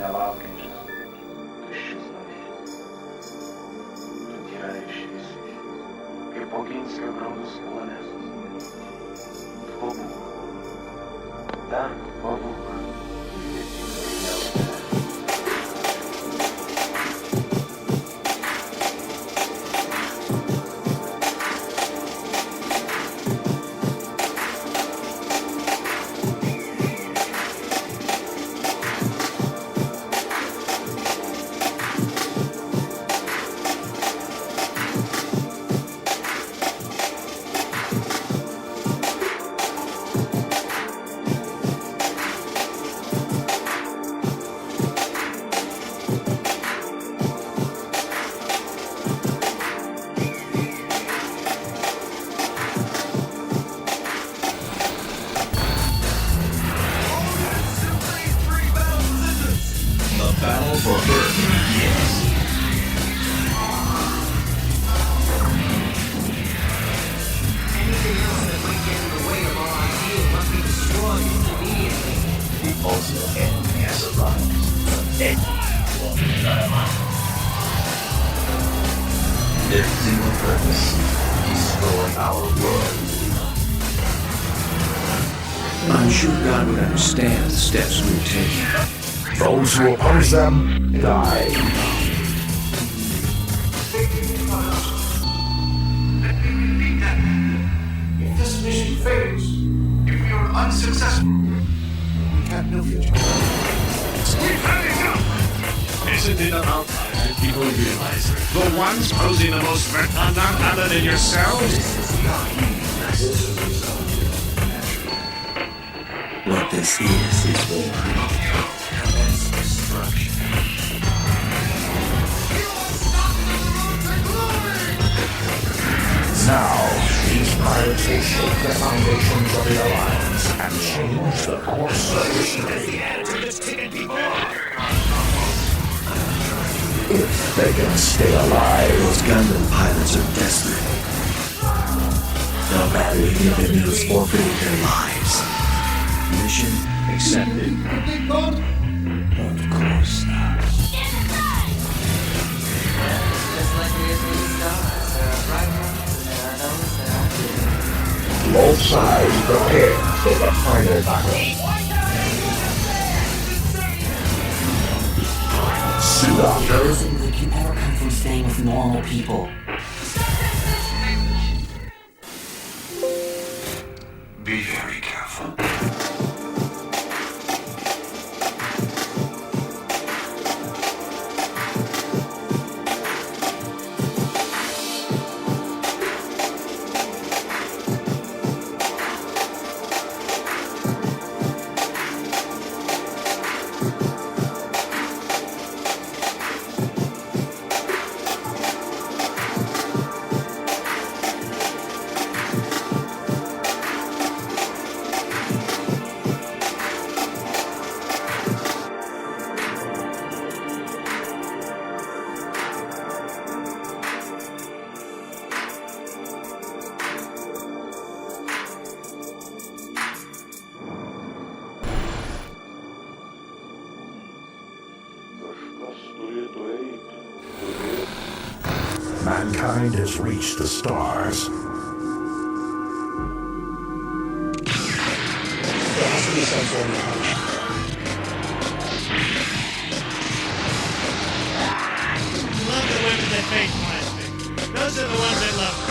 лавки, то щезнові, то тираючись, і покінська броду склоне. Бабук, так, бабук. Battle for Earth, yes. Anything else that might get in the way of our ideal must be destroyed immediately. The ultimate enemy has arrived. Their single purpose, destroy our world. I'm sure God would understand the steps we're taking. Those who oppose them, die. Let me repeat that. If this mission fails, if we are unsuccessful, we have no future. We've had enough! Isn't it about time that people realize the ones posing the most threat are none other than yourselves? What this is war. Now, these pirates will shake the foundations of the Alliance and change the course of history. If they can stay alive, Those Gundam pilots are desperate. The battery individuals forfeited their lives. Mission accepted. Of course not. Just like the Israeli stars, there are bright ones and there are those that are dim. both sides prepare for the final battle. Suit up. Those things that can never come from staying with normal people. Be very careful. Mankind has reached the stars. There has to be some sort of punch. Love the women that face plastic. Those are the ones that love me.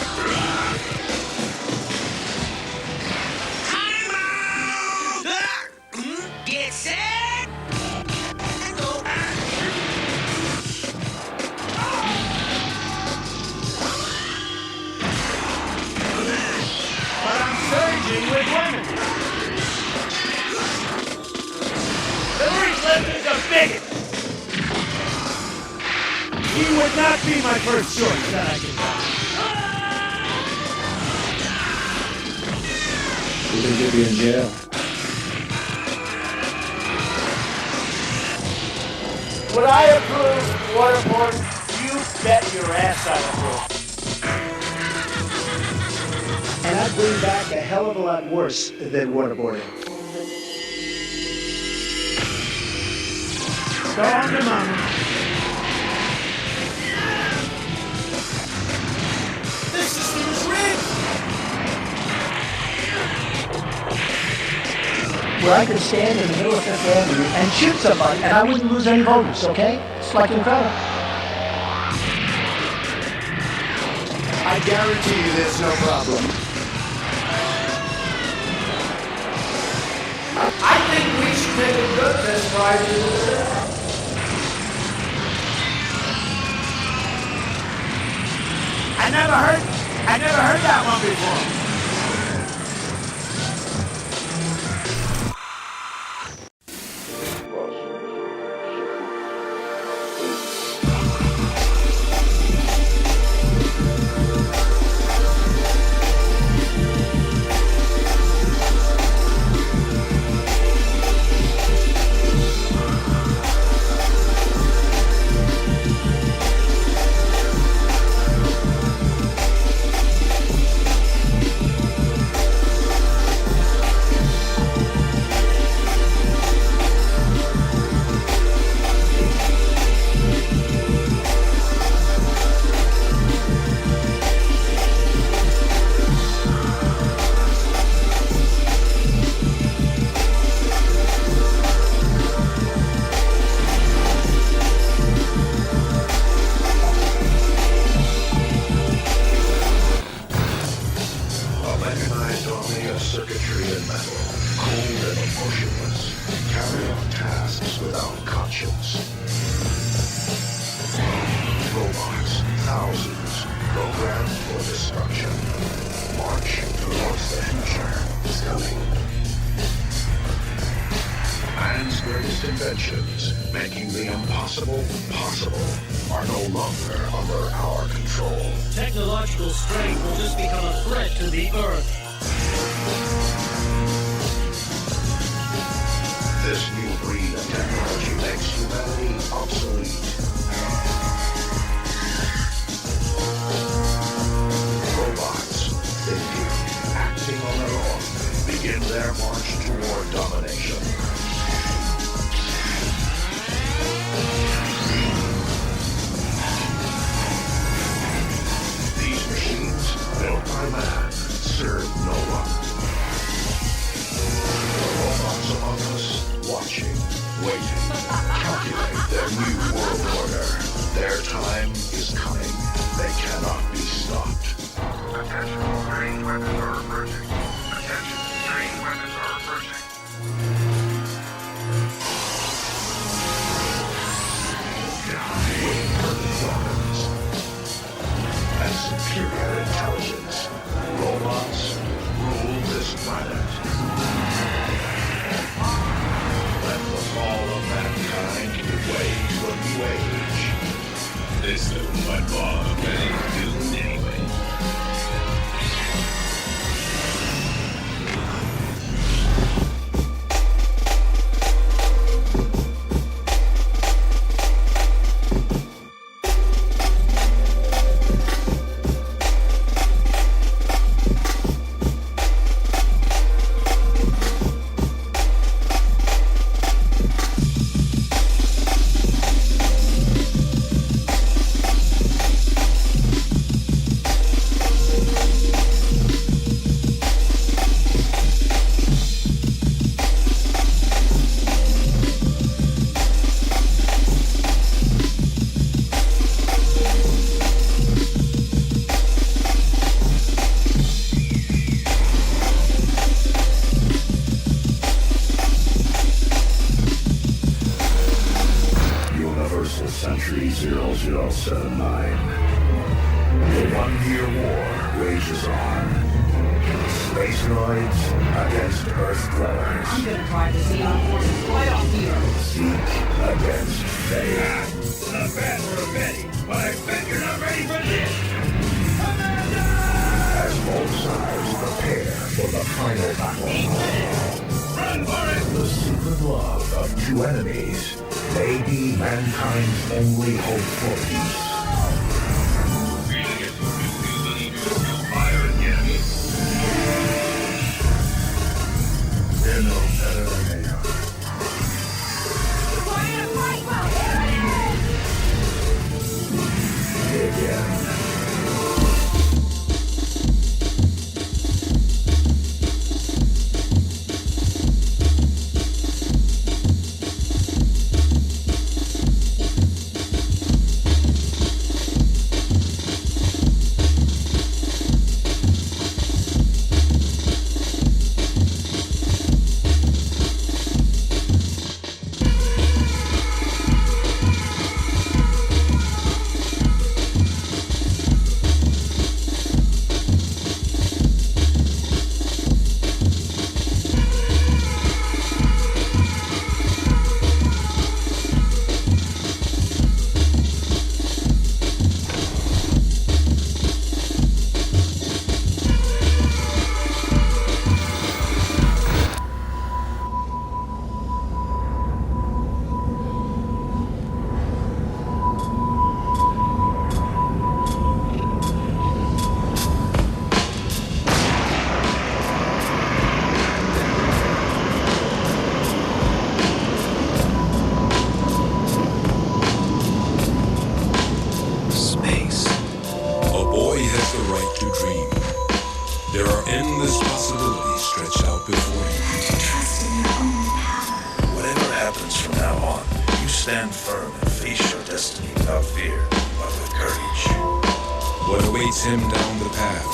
Get set! And go! But I'm surging with women. Hillary Clinton's a bigot. He would not be my first choice, that I can tell you. We're gonna get you in jail. Would I approve waterboarding? You bet your ass I approve. And I'd bring back a hell of a lot worse than waterboarding. Go on to mama. This system is rigged! Where I could stand in the middle of Fifth Avenue and shoot somebody and I wouldn't lose any voters, okay? It's like incredible. I guarantee you there's no problem. I think we should take a good test drive into this. I never heard that one before. Circuitry and metal, cold and emotionless, carry out tasks without conscience. Robots, thousands, programmed for destruction. March towards the future is coming. Man's greatest inventions, making the impossible possible, are no longer under our control. Technological strength will just become a threat to the Earth. This new breed of technology makes humanity obsolete. Robots, thinking, acting on their own, begin their march toward domination. These machines, built by man, serve no one. The robots among us, watching, waiting, calculate their new world order. Their time is coming. They cannot be stopped. Attention, strange weapons are emerging. Attention, strange weapons are emerging. With perfect weapons and superior intelligence, robots rule this planet. Let the fall of mankind give way to a new age. This little mudball ain't doing anyway. Century 0079. The 1-year war rages on. Spaceroids against Earth dwellers. I'm gonna try to see our forces right off here. Zeke against Faye. Not bad for a Betty, but I bet you're not ready for this. As both sides prepare for the final battle. Run for it! The secret love of two enemies may be mankind's only hope for peace. Fire again. They're no better than they are. We're in a fight, well. stand firm and face your destiny without fear, but with courage. What awaits him down the path,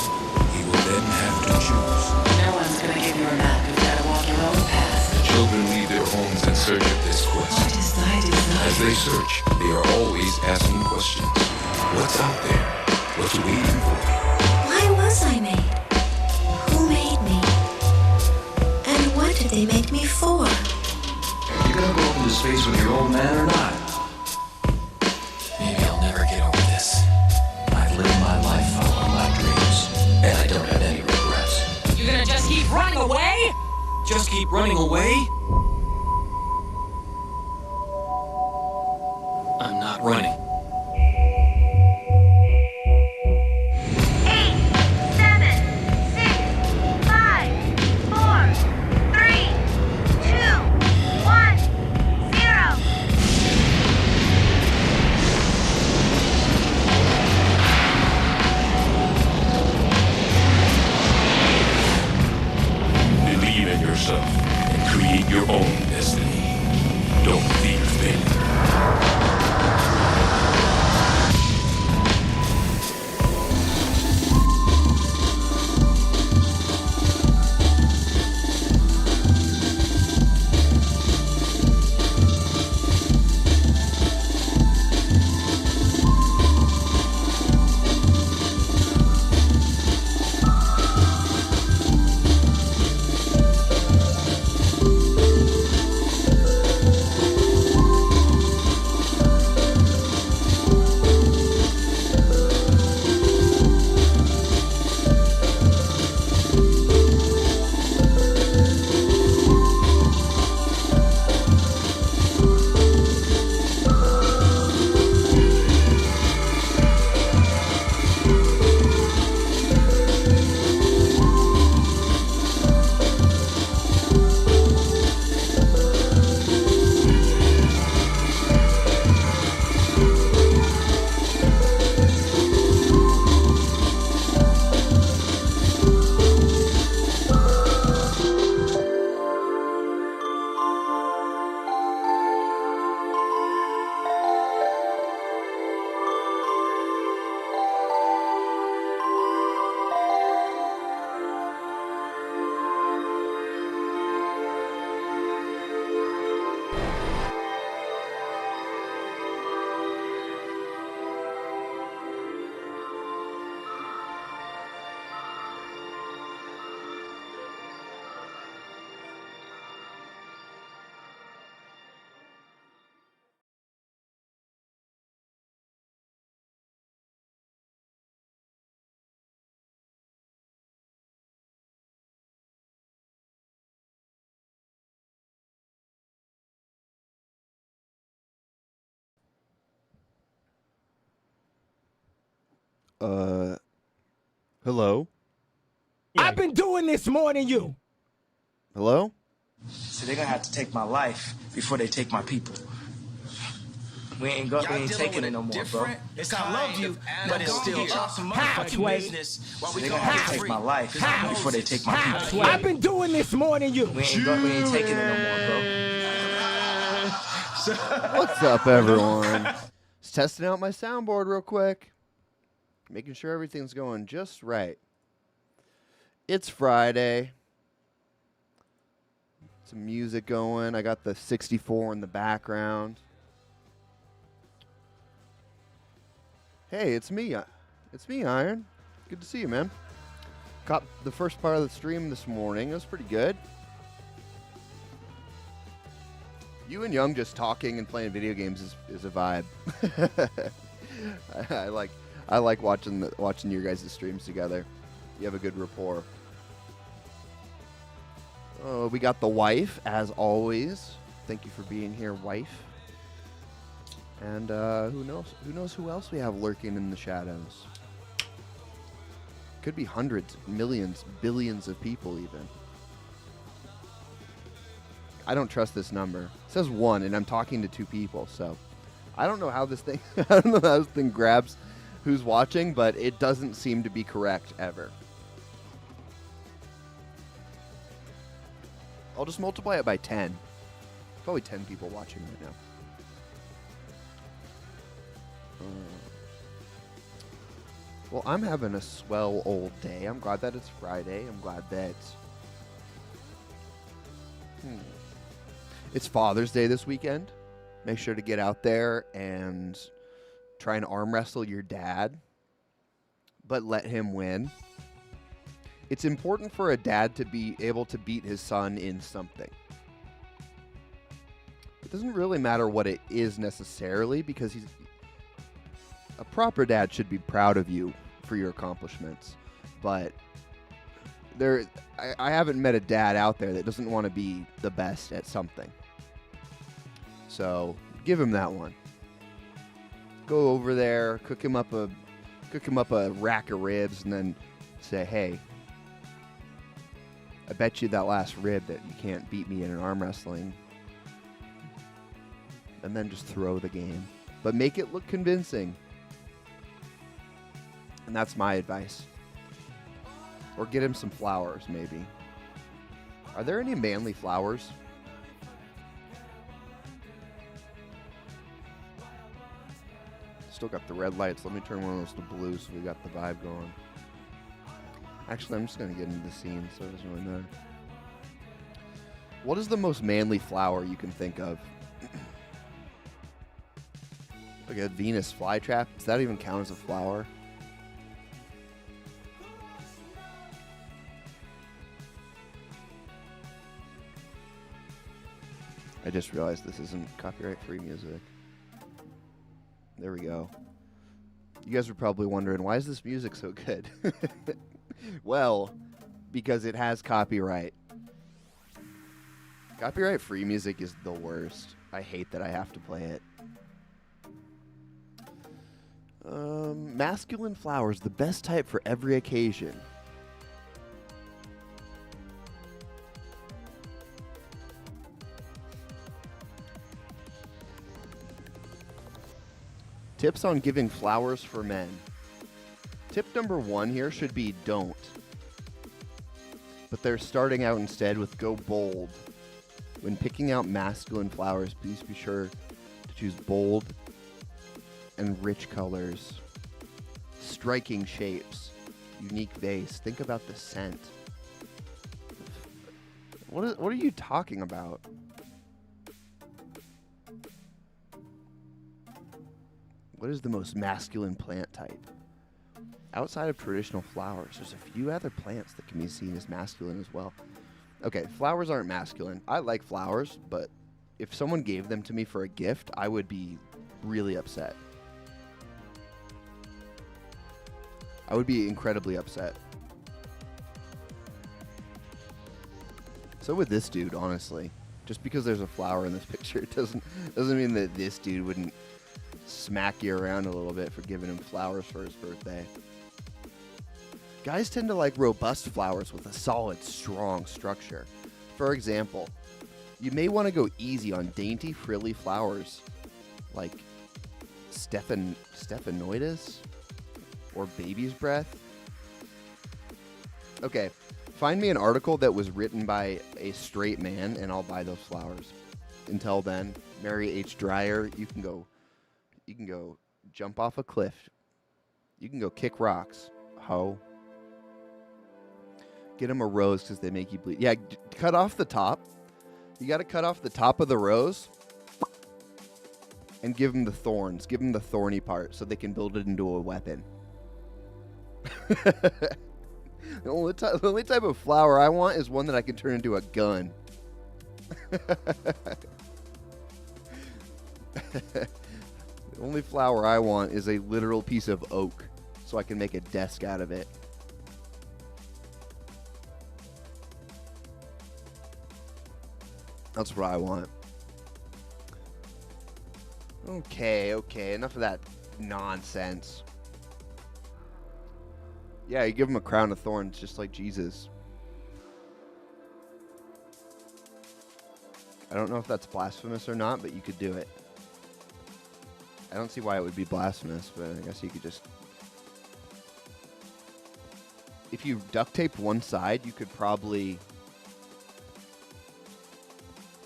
he will then have to choose. No one's gonna give you a map. You've gotta walk your own path. The children leave their homes in search of this quest. What is thy desire? As they search, they are always asking questions. What's out there? What's waiting for me? Why was I made? Who made me? And what did they make me for? Are you gonna go up into space with your old man or not? Maybe I'll never get over this. I've lived my life following my dreams, and I don't have any regrets. You're gonna just keep running away? Just keep running away? I'm not running. 8, 7, 6, 5, 4, 3, 2, 1, 0. Believe in yourself and create your own destiny. Don't fear failure. Hello? I've been doing this more than you. Hello? So they're gonna have to take my life before they take my people. We ain't taking it no more, bro. It's I love you, but it's still Halfway. business. So they're gonna have to take my life before they take my people. I've been doing this more than you. We ain't taking it no more, bro. What's up, everyone? Just testing out my soundboard real quick. Making sure everything's going just right. It's Friday. Some music going. I got the 64 in the background. Hey, it's me. It's me, Iron. Good to see you, man. Caught the first part of the stream this morning. It was pretty good. You and Young just talking and playing video games is a vibe. I like watching your guys' streams together. You have a good rapport. Oh, we got the wife, as always. Thank you for being here, wife. And who knows who else we have lurking in the shadows. Could be hundreds, millions, billions of people even. I don't trust this number. It says 1, and I'm talking to 2 people, so I don't know how this thing grabs who's watching, but it doesn't seem to be correct ever. I'll just multiply it by 10. Probably 10 people watching right now. Well, I'm having a swell old day. I'm glad that it's Friday. I'm glad that it's Father's Day this weekend. Make sure to get out there and try and arm wrestle your dad, but let him win. It's important for a dad to be able to beat his son in something. It doesn't really matter what it is necessarily, because a proper dad should be proud of you for your accomplishments. But I haven't met a dad out there that doesn't want to be the best at something. So give him that one. Go over there, cook him up a rack of ribs, and then say, "Hey, I bet you that last rib that you can't beat me in an arm wrestling." And then just throw the game, but make it look convincing. And that's my advice. Or get him some flowers, maybe. Are there any manly flowers? Still got the red lights. Let me turn one of those to blue so we got the vibe going. Actually, I'm just going to get into the scene, so it doesn't really matter. What is the most manly flower you can think of? Like a Venus flytrap? Does that even count as a flower? I just realized this isn't copyright-free music. There we go. You guys were probably wondering, why is this music so good? Well, because it has copyright. Copyright-free music is the worst. I hate that I have to play it. Masculine flowers, the best type for every occasion. Tips on giving flowers for men. Tip number 1 here should be don't. But they're starting out instead with go bold. When picking out masculine flowers, please be sure to choose bold and rich colors, striking shapes, unique vase. Think about the scent. What are you talking about? What is the most masculine plant type? Outside of traditional flowers, there's a few other plants that can be seen as masculine as well. Okay, flowers aren't masculine. I like flowers, but if someone gave them to me for a gift, I would be really upset. I would be incredibly upset. So with this dude, honestly. Just because there's a flower in this picture, it doesn't mean that this dude wouldn't smack you around a little bit for giving him flowers for his birthday. Guys tend to like robust flowers with a solid, strong structure. For example, you may want to go easy on dainty, frilly flowers like Stephanoidis or baby's breath. Okay, find me an article that was written by a straight man and I'll buy those flowers. Until then, Mary H. Dreyer, you can go jump off a cliff. You can go kick rocks, ho. Get them a rose because they make you bleed. Yeah, cut off the top. You got to cut off the top of the rose and give them the thorns. Give them the thorny part so they can build it into a weapon. The only type of flower I want is one that I can turn into a gun. The only flower I want is a literal piece of oak so I can make a desk out of it. That's what I want. Okay, enough of that nonsense. Yeah, you give him a crown of thorns just like Jesus. I don't know if that's blasphemous or not, but you could do it. I don't see why it would be blasphemous, but I guess you could just... If you duct tape one side, you could probably...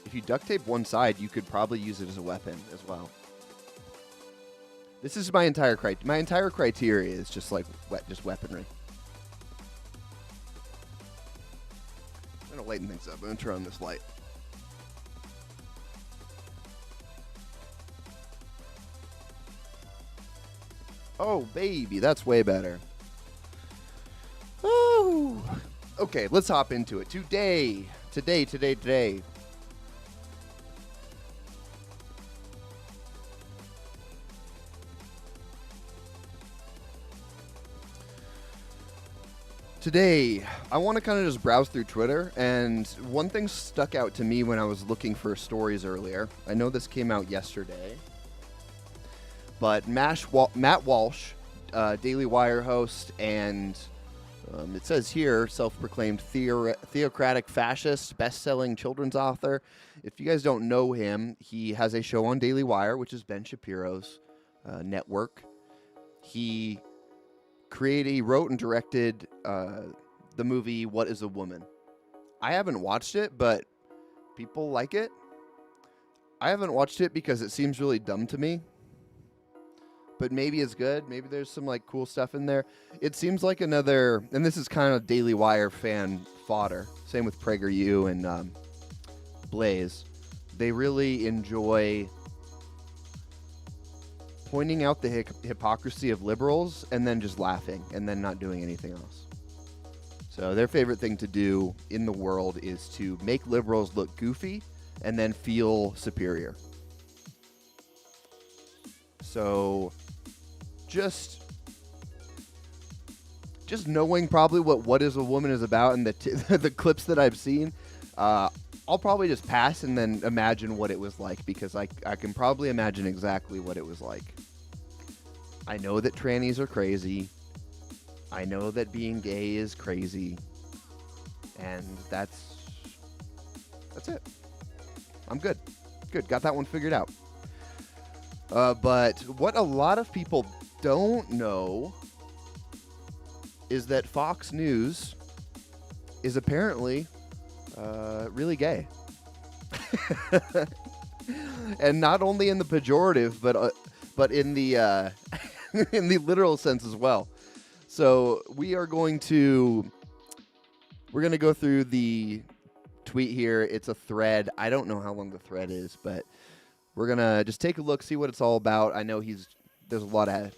If you duct tape one side, you could probably use it as a weapon as well. This is my entire criteria is just like just weaponry. I'm gonna lighten things up. I'm gonna turn on this light. Oh, baby, that's way better. Oh, okay, let's hop into it. Today. Today, I want to kind of just browse through Twitter, and one thing stuck out to me when I was looking for stories earlier. I know this came out yesterday, but Matt Walsh, Daily Wire host, and it says here, self-proclaimed theocratic fascist, best-selling children's author. If you guys don't know him, he has a show on Daily Wire, which is Ben Shapiro's network. He wrote and directed the movie What is a Woman? I haven't watched it, but people like it. I haven't watched it because it seems really dumb to me. But maybe it's good. Maybe there's some like cool stuff in there. It seems like another, and this is kind of Daily Wire fan fodder. Same with PragerU and Blaze. They really enjoy pointing out the hypocrisy of liberals and then just laughing and then not doing anything else. So their favorite thing to do in the world is to make liberals look goofy and then feel superior. So just knowing probably what is a woman is about and the clips that I've seen, I'll probably just pass and then imagine what it was like, because I can probably imagine exactly what it was like. I know that trannies are crazy. I know that being gay is crazy. And that's it. I'm good. Good. Got that one figured out. But what a lot of people don't know is that Fox News is apparently really gay. And not only in the pejorative, but in the in the literal sense as well. So we're going to go through the tweet here. It's a thread. I don't know how long the thread is, but we're gonna just take a look, see what it's all about. I know there's a lot of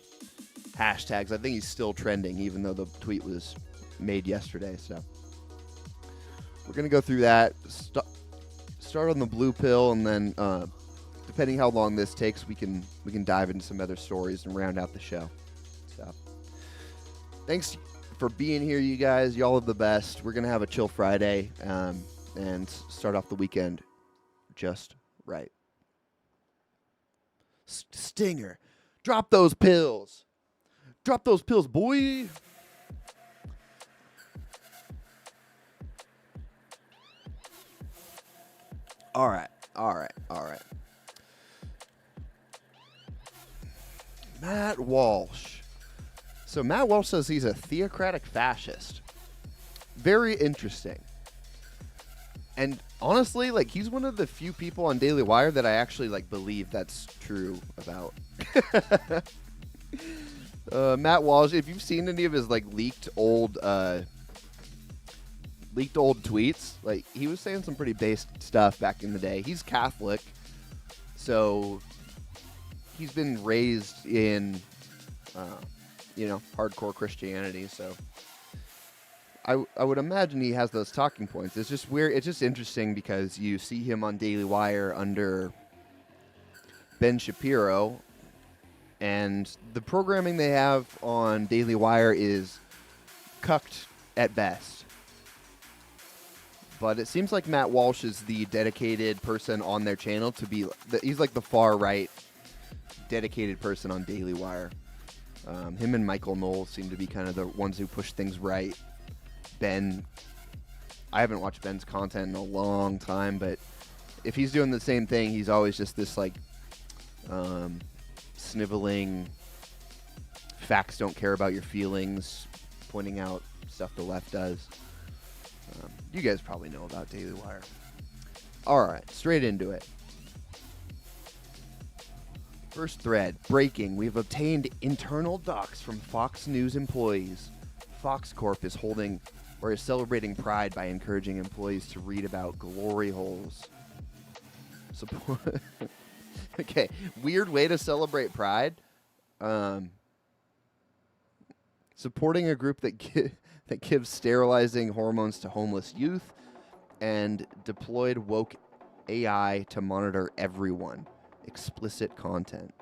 hashtags. I think he's still trending, even though the tweet was made yesterday. So we're gonna go through that. Start on the blue pill, and then depending how long this takes, we can dive into some other stories and round out the show. So thanks for being here, you guys. Y'all are the best. We're gonna have a chill Friday and start off the weekend just right. Stinger, drop those pills. Drop those pills, boy. All right. Matt Walsh. So Matt Walsh says he's a theocratic fascist. Very interesting. And honestly, like, he's one of the few people on Daily Wire that I actually like believe that's true about. Matt Walsh, if you've seen any of his like leaked old tweets, like, he was saying some pretty based stuff back in the day. He's Catholic, so he's been raised in hardcore Christianity, so I would imagine he has those talking points. It's just weird. It's just interesting because you see him on Daily Wire under Ben Shapiro, and the programming they have on Daily Wire is cucked at best. But it seems like Matt Walsh is the dedicated person on their channel to be. He's like the far right dedicated person on Daily Wire. Him and Michael Knowles seem to be kind of the ones who push things right. Ben, I haven't watched Ben's content in a long time, but if he's doing the same thing, he's always just this like sniveling, facts don't care about your feelings, pointing out stuff the left does. You guys probably know about Daily Wire. All right, straight into it. First thread, breaking. We've obtained internal docs from Fox News employees. Fox Corp is celebrating Pride by encouraging employees to read about glory holes. Support. Okay, weird way to celebrate Pride. Supporting a group that gives sterilizing hormones to homeless youth, and deployed woke AI to monitor everyone. Explicit content.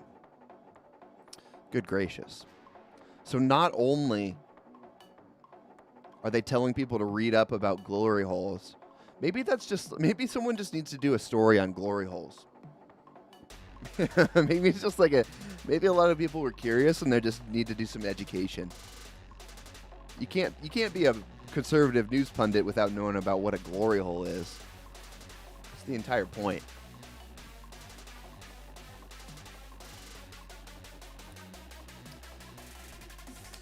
Good gracious. So not only are they telling people to read up about glory holes, maybe someone just needs to do a story on glory holes. Maybe it's just maybe a lot of people were curious and they just need to do some education. You can't be a conservative news pundit without knowing about what a glory hole is. It's the entire point.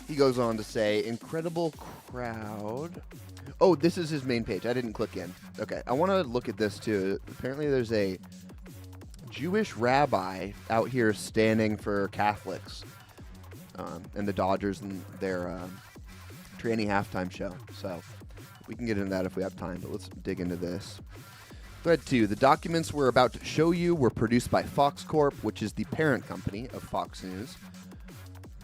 He goes on to say, incredible crowd. Oh, this is his main page. I didn't click in. Okay, I want to look at this too. Apparently there's a Jewish rabbi out here standing for Catholics and the Dodgers and their tranny halftime show. So we can get into that if we have time, but let's dig into this. Thread 2. The documents we're about to show you were produced by Fox Corp, which is the parent company of Fox News.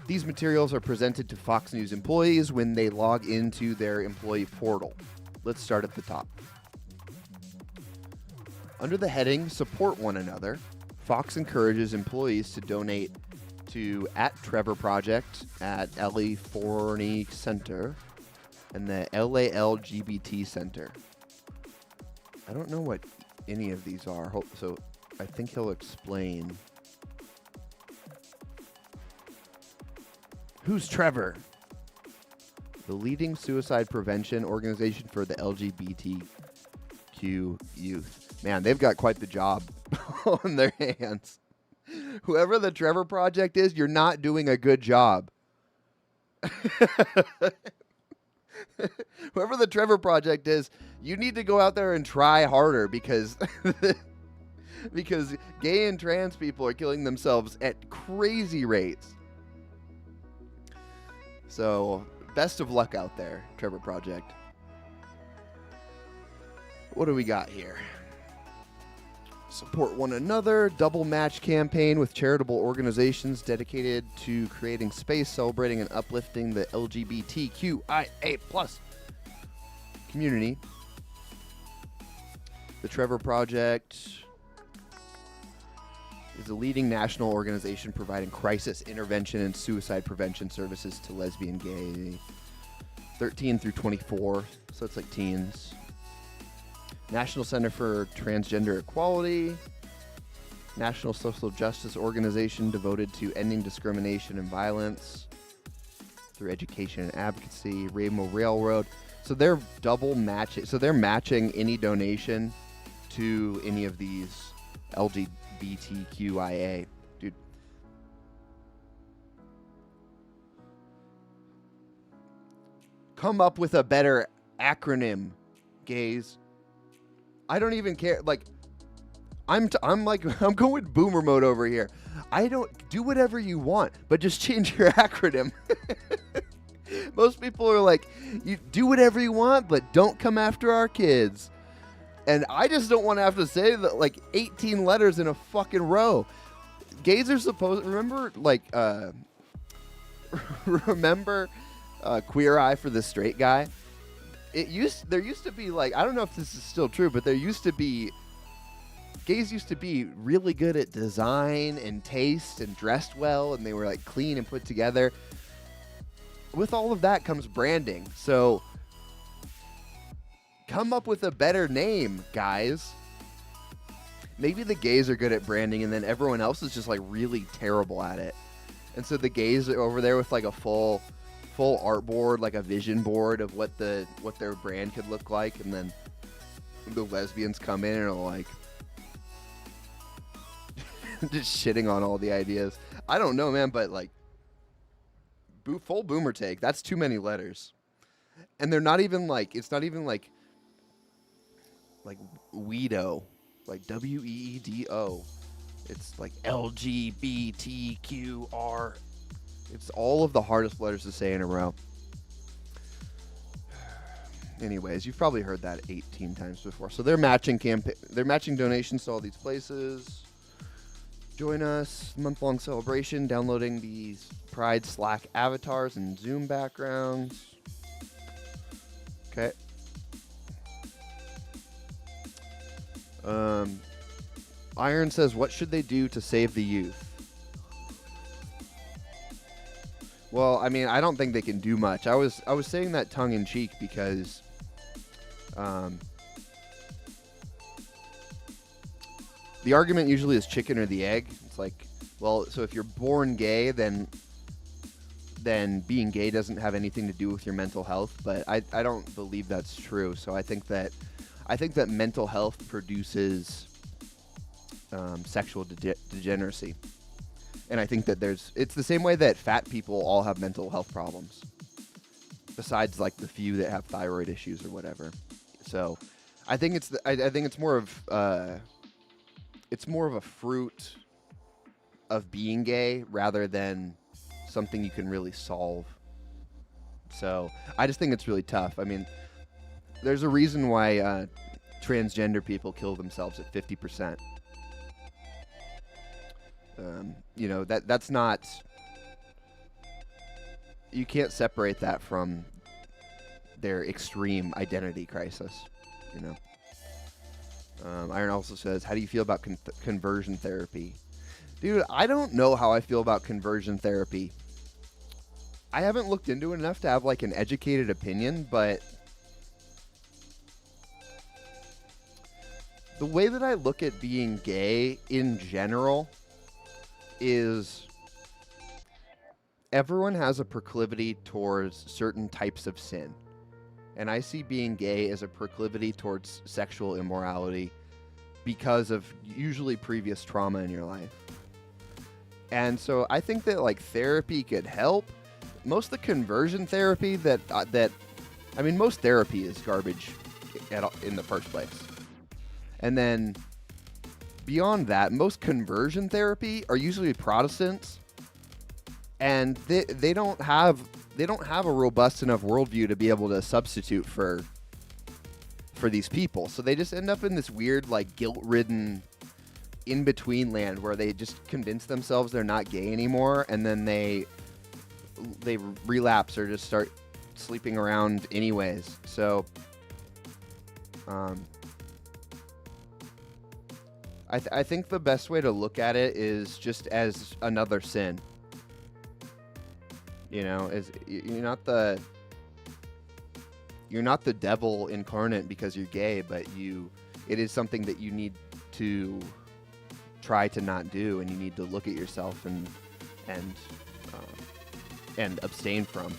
These materials are presented to Fox News employees when they log into their employee portal. Let's start at the top. Under the heading Support One Another, Fox encourages employees to donate to @Trevor Project, @Ellie Forney Center, and the LA LGBT Center. I don't know what any of these are, so I think he'll explain. Who's Trevor? The leading suicide prevention organization for the LGBTQ youth. Man, they've got quite the job on their hands. Whoever the Trevor Project is, you're not doing a good job. Whoever the Trevor Project is, you need to go out there and try harder because gay and trans people are killing themselves at crazy rates. So, best of luck out there, Trevor Project. What do we got here? Support One Another, double match campaign with charitable organizations dedicated to creating space, celebrating and uplifting the LGBTQIA+ community. The Trevor Project is a leading national organization providing crisis intervention and suicide prevention services to lesbian, gay, 13 through 24, so it's like teens. National Center for Transgender Equality, National Social Justice Organization devoted to ending discrimination and violence through education and advocacy, Rainbow Railroad. So they're double matching. So they're matching any donation to any of these LGBTQIA. Dude. Come up with a better acronym, gays. I don't even care. Like, I'm going boomer mode over here. I don't do whatever you want, but just change your acronym. Most people are like, you do whatever you want, but don't come after our kids. And I just don't want to have to say that like 18 letters in a fucking row. Gays are supposed, remember Queer Eye for the Straight Guy? There used to be like, I don't know if this is still true, but gays used to be really good at design and taste and dressed well, and they were like clean and put together. With all of that comes branding. So come up with a better name, guys. Maybe the gays are good at branding and then everyone else is just like really terrible at it. And so the gays are over there with like a full art board, like a vision board of what their brand could look like, and then the lesbians come in and are like just shitting on all the ideas. I don't know, man, but like full boomer take. That's too many letters. And they're not even like, it's not even like Weedo, like WEEDO. It's like LGBTQR. It's all of the hardest letters to say in a row. Anyways, you've probably heard that 18 times before. So they're matching donations to all these places. Join us, month-long celebration, downloading these Pride Slack avatars and Zoom backgrounds. Okay. Iron says, what should they do to save the youth? Well, I mean, I don't think they can do much. I was saying that tongue in cheek because the argument usually is chicken or the egg. It's like, well, so if you're born gay, then being gay doesn't have anything to do with your mental health. But I don't believe that's true. So I think that mental health produces sexual degeneracy. And I think that it's the same way that fat people all have mental health problems, besides like the few that have thyroid issues or whatever. So I think it's more of a fruit of being gay rather than something you can really solve. So I just think it's really tough. I mean, there's a reason why transgender people kill themselves at 50%. That's not. You can't separate that from their extreme identity crisis. Iron also says, how do you feel about conversion therapy? Dude, I don't know how I feel about conversion therapy. I haven't looked into it enough to have like an educated opinion, but the way that I look at being gay in general is everyone has a proclivity towards certain types of sin. And I see being gay as a proclivity towards sexual immorality because of usually previous trauma in your life. And so I think that like therapy could help. Most of the conversion therapy most therapy is garbage in the first place. And then beyond that, most conversion therapy are usually Protestants, and they don't have a robust enough worldview to be able to substitute for these people. So they just end up in this weird, like, guilt-ridden in-between land where they just convince themselves they're not gay anymore, and then they relapse or just start sleeping around anyways. So I think the best way to look at it is just as another sin. You're not the devil incarnate because you're gay, but it is something that you need to try to not do, and you need to look at yourself and abstain from.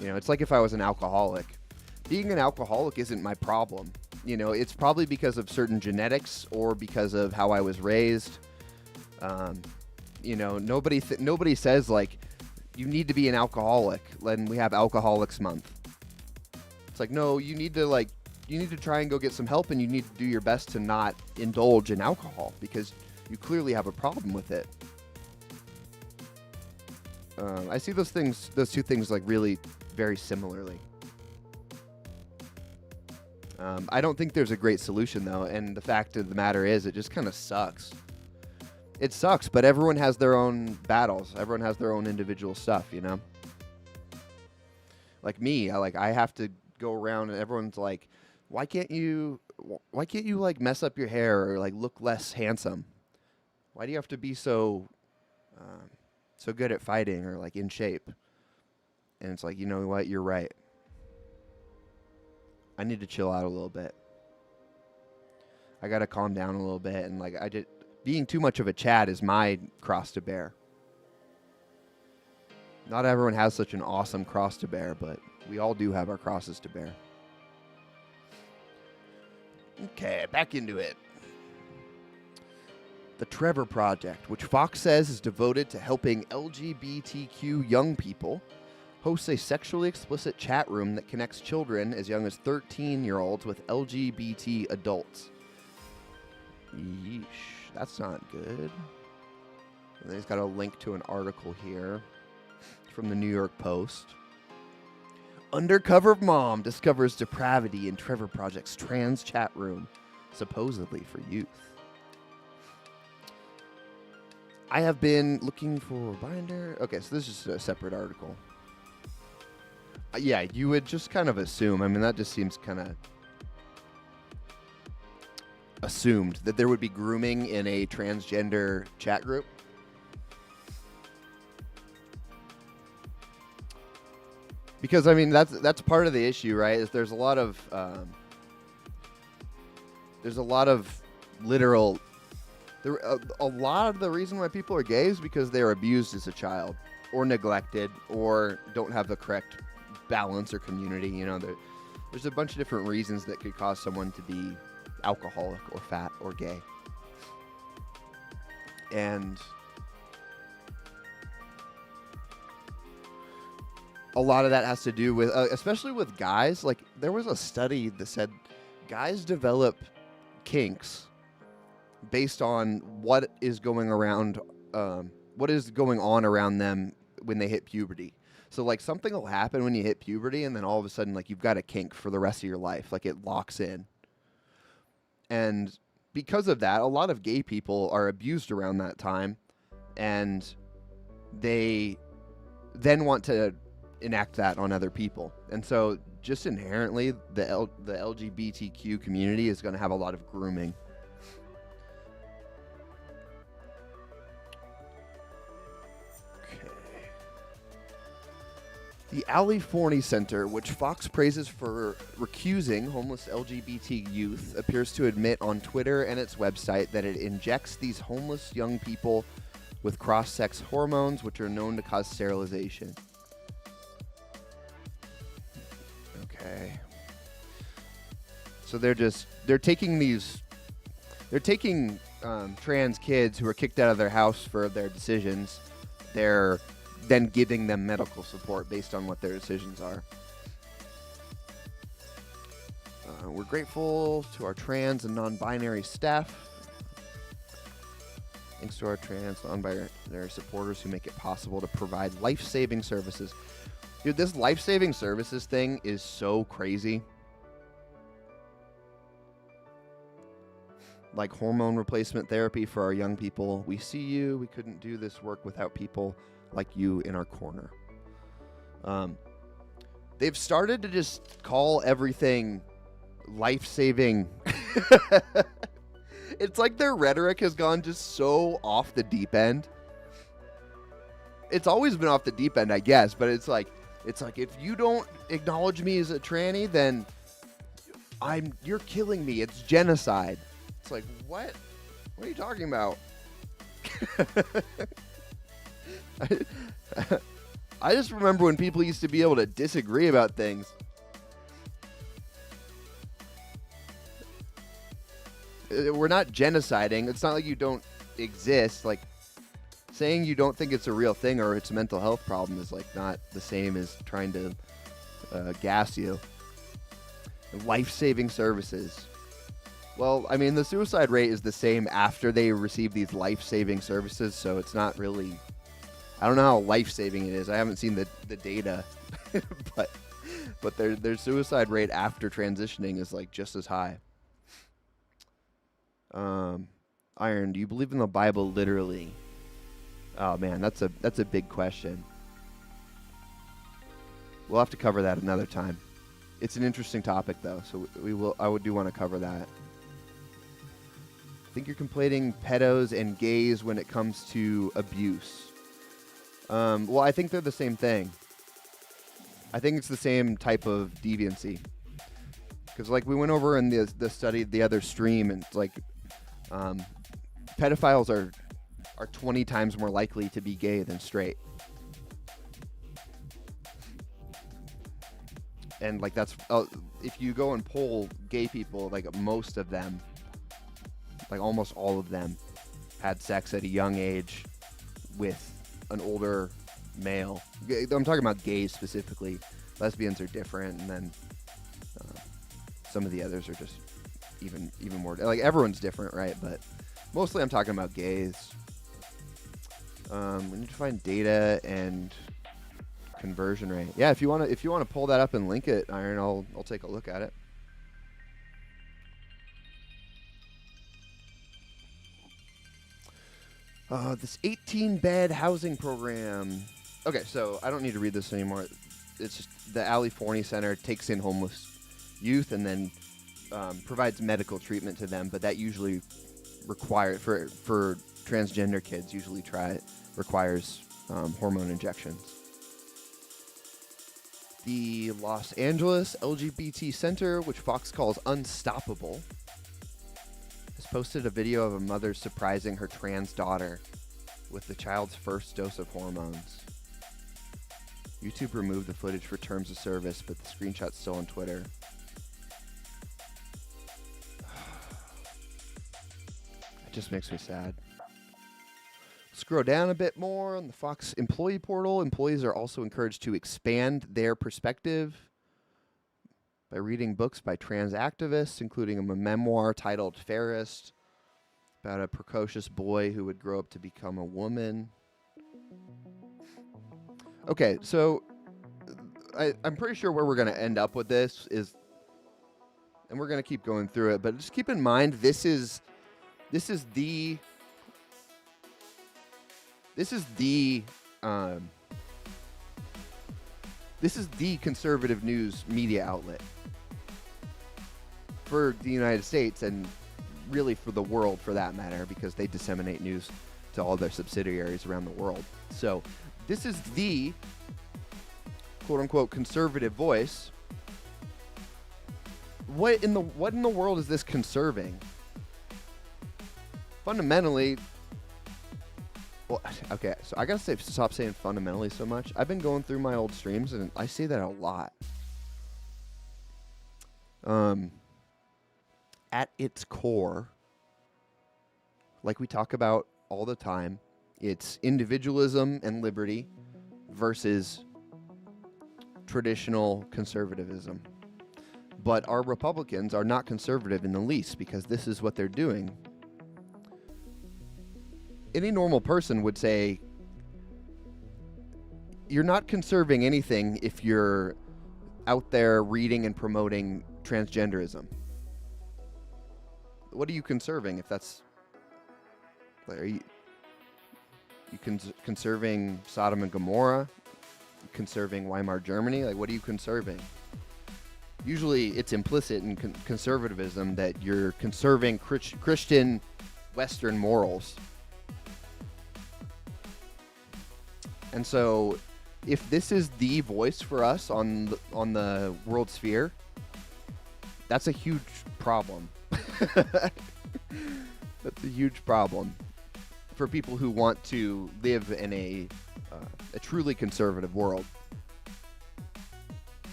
It's like if I was an alcoholic. Being an alcoholic isn't my problem. It's probably because of certain genetics or because of how I was raised. Nobody says like you need to be an alcoholic when we have Alcoholics Month. It's like, no, you need to try and go get some help, and you need to do your best to not indulge in alcohol because you clearly have a problem with it. I see those two things like really very similarly. I don't think there's a great solution, though, and the fact of the matter is it just kind of sucks. It sucks, but everyone has their own battles. Everyone has their own individual stuff, Like me, I have to go around and everyone's like, why can't you like mess up your hair or like look less handsome? Why do you have to be so good at fighting or like in shape? And it's like, you know what? You're right. I need to chill out a little bit. I got to calm down a little bit. And like, being too much of a Chad is my cross to bear. Not everyone has such an awesome cross to bear, but we all do have our crosses to bear. Okay, back into it. The Trevor Project, which Fox says is devoted to helping LGBTQ young people, hosts a sexually explicit chat room that connects children as young as 13-year-olds with LGBT adults. Yeesh. That's not good. And then he's got a link to an article here from the New York Post. Undercover mom discovers depravity in Trevor Project's trans chat room, supposedly for youth. I have been looking for binder. Okay, so this is just a separate article. Yeah, you would just kind of assume. I mean, that just seems kind of assumed that there would be grooming in a transgender chat group. Because I mean that's part of the issue, right? Is there's a lot of literal. A lot of the reason why people are gay is because they are abused as a child, or neglected, or don't have the correct balance or community. You know, there's a bunch of different reasons that could cause someone to be alcoholic or fat or gay. And a lot of that has to do with, especially with guys, like there was a study that said guys develop kinks based on what is going on around them when they hit puberty. So like something will happen when you hit puberty, and then all of a sudden like you've got a kink for the rest of your life, like it locks in. And because of that, a lot of gay people are abused around that time, and they then want to enact that on other people. And so just inherently the LGBTQ community is going to have a lot of grooming. The Ali Forney Center, which Fox praises for recusing homeless LGBT youth, appears to admit on Twitter and its website that it injects these homeless young people with cross-sex hormones, which are known to cause sterilization. Okay. So they're taking trans kids who are kicked out of their house for their decisions. They're then giving them medical support based on what their decisions are. We're grateful to our trans and non-binary staff. Thanks to our trans, non-binary supporters who make it possible to provide life-saving services. Dude, this life-saving services thing is so crazy. Like hormone replacement therapy for our young people. We see you. We couldn't do this work without people like you in our corner. They've started to just call everything life-saving. It's like their rhetoric has gone just so off the deep end. It's always been off the deep end, I guess, but it's like if you don't acknowledge me as a tranny, then you're killing me. It's genocide. It's like, what? What are you talking about? I just remember when people used to be able to disagree about things. We're not genociding. It's not like you don't exist. Like, saying you don't think it's a real thing or it's a mental health problem is like not the same as trying to gas you. Life-saving services. Well, I mean, the suicide rate is the same after they receive these life-saving services, so it's not really... I don't know how life-saving it is. I haven't seen the data, but their suicide rate after transitioning is like just as high. Iron, do you believe in the Bible literally? Oh man, that's a big question. We'll have to cover that another time. It's an interesting topic though, so I do want to cover that. I think you're conflating pedos and gays when it comes to abuse. Well, I think they're the same thing. I think it's the same type of deviancy. Because, like, we went over in the study, the other stream, and like, pedophiles are 20 times more likely to be gay than straight. And like that's if you go and poll gay people, like most of them, like almost all of them, had sex at a young age with an older male. I'm talking about gays specifically. Lesbians are different, and then some of the others are just even more. Like everyone's different, right? But Mostly I'm talking about gays. We need to find data and conversion rate. Yeah, if you want to pull that up and link it, Iron, I'll take a look at it. This 18-bed housing program. Okay, so I don't need to read this anymore. It's just the Ali Forney Center takes in homeless youth and then provides medical treatment to them, but that usually requires for transgender kids requires hormone injections. The Los Angeles LGBT Center, which Fox calls unstoppable, has posted a video of a mother surprising her trans daughter with the child's first dose of hormones. YouTube removed the footage for terms of service, but the screenshot's still on Twitter. It just makes me sad. Scroll down a bit more on the Fox employee portal. Employees are also encouraged to expand their perspective by reading books by trans activists, including a memoir titled Fairest, about a precocious boy who would grow up to become a woman. Okay, so I'm pretty sure where we're going to end up with this is, and we're going to keep going through it, but just keep in mind this is the conservative news media outlet for the United States and really for the world, for that matter, because they disseminate news to all their subsidiaries around the world. So this is the quote-unquote conservative voice. What in the world is this conserving? Fundamentally, well, okay, so I gotta stop saying fundamentally so much. I've been going through my old streams and I say that a lot. At its core, like we talk about all the time, it's individualism and liberty versus traditional conservatism. But our Republicans are not conservative in the least because this is what they're doing. Any normal person would say, you're not conserving anything if you're out there reading and promoting transgenderism. What are you conserving if that's... Are you conserving Sodom and Gomorrah? Conserving Weimar Germany? Like, what are you conserving? Usually it's implicit in conservatism that you're conserving Christian Western morals. And so if this is the voice for us on the world sphere, that's a huge problem. That's a huge problem for people who want to live in a truly conservative world.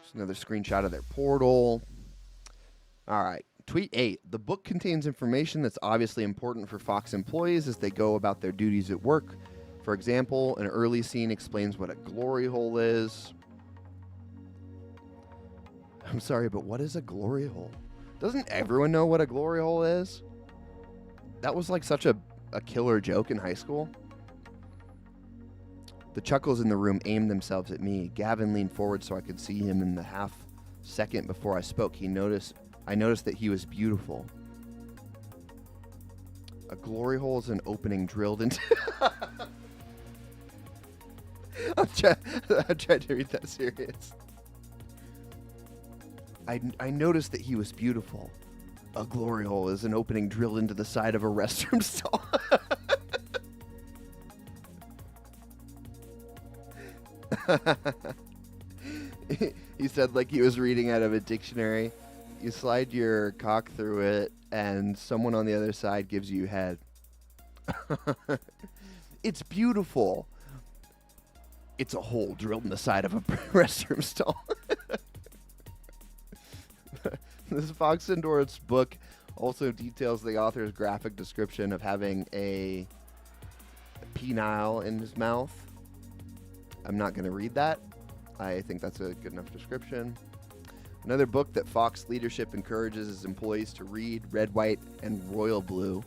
Just another screenshot of their portal. All right. Tweet 8. The book contains information that's obviously important for Fox employees as they go about their duties at work. For example, an early scene explains what a glory hole is. I'm sorry, but what is a glory hole? Doesn't everyone know what a glory hole is? That was like such a killer joke in high school. The chuckles in the room aimed themselves at me. Gavin leaned forward so I could see him in the half second before I spoke. I noticed that he was beautiful. A glory hole is an opening drilled into... I'm trying to read that serious. I noticed that he was beautiful. A glory hole is an opening drilled into the side of a restroom stall. He said like he was reading out of a dictionary. You slide your cock through it, and someone on the other side gives you head. It's beautiful. It's a hole drilled in the side of a restroom stall. This Fox endorsed book also details the author's graphic description of having a penile in his mouth. I'm not going to read that. I think that's a good enough description. Another book that Fox leadership encourages its employees to read, Red, White, and Royal Blue.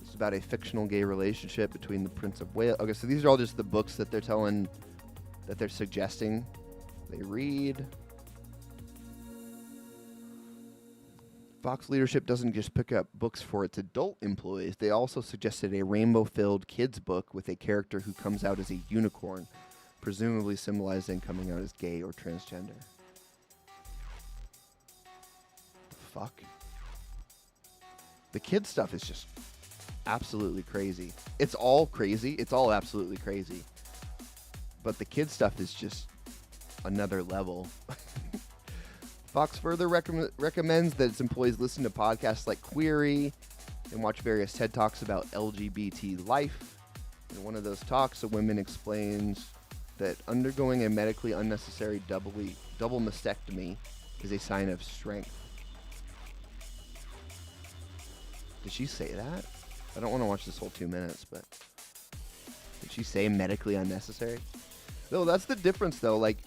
It's about a fictional gay relationship between the Prince of Wales. Okay, so these are all just the books that they're suggesting they read. Fox leadership doesn't just pick up books for its adult employees. They also suggested a rainbow-filled kids book with a character who comes out as a unicorn, presumably symbolizing coming out as gay or transgender. Fuck. The kid stuff is just absolutely crazy. It's all crazy. It's all absolutely crazy. But the kid stuff is just another level. Fox further recommends that its employees listen to podcasts like Query and watch various TED Talks about LGBT life. In one of those talks, a woman explains that undergoing a medically unnecessary double mastectomy is a sign of strength. Did she say that? I don't want to watch this whole 2 minutes, but did she say medically unnecessary? No, that's the difference, though. Like,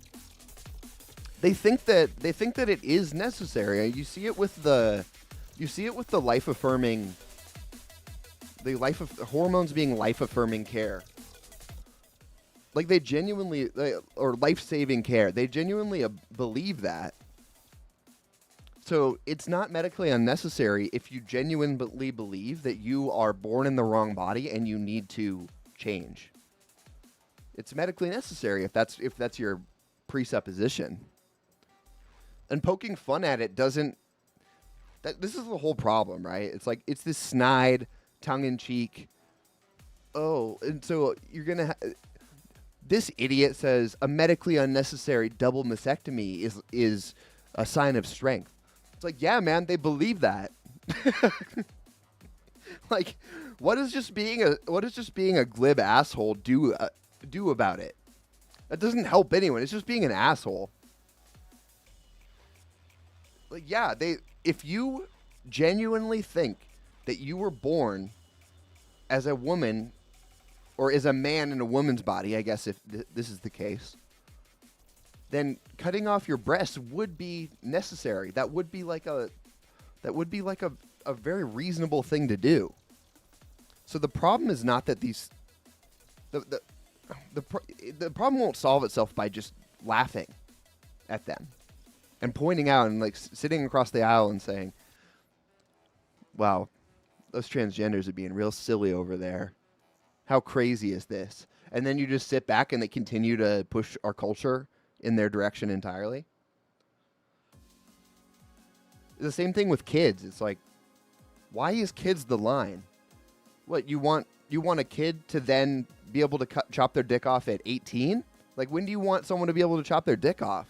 they think that it is necessary. You see it with the life affirming, hormones being life affirming care. Like, they genuinely, or life saving care. They genuinely believe that. So it's not medically unnecessary if you genuinely believe that you are born in the wrong body and you need to change. It's medically necessary if that's your presupposition. And poking fun at it doesn't. This is the whole problem, right? It's like it's this snide, tongue-in-cheek. Oh, and so you're gonna. This idiot says a medically unnecessary double mastectomy is a sign of strength. It's like, yeah, man, they believe that. Like, what does just being a glib asshole do about it? That doesn't help anyone. It's just being an asshole. Like, yeah, if you genuinely think that you were born as a woman or as a man in a woman's body, I guess if this is the case, then cutting off your breasts would be necessary. That would be like a very reasonable thing to do. So the problem is not that the problem won't solve itself by just laughing at them and pointing out and like sitting across the aisle and saying, "Wow, those transgenders are being real silly over there. How crazy is this?" And then you just sit back and they continue to push our culture in their direction entirely. The same thing with kids. It's like, why is kids the line? What, you want a kid to then be able to chop their dick off at 18? Like, when do you want someone to be able to chop their dick off?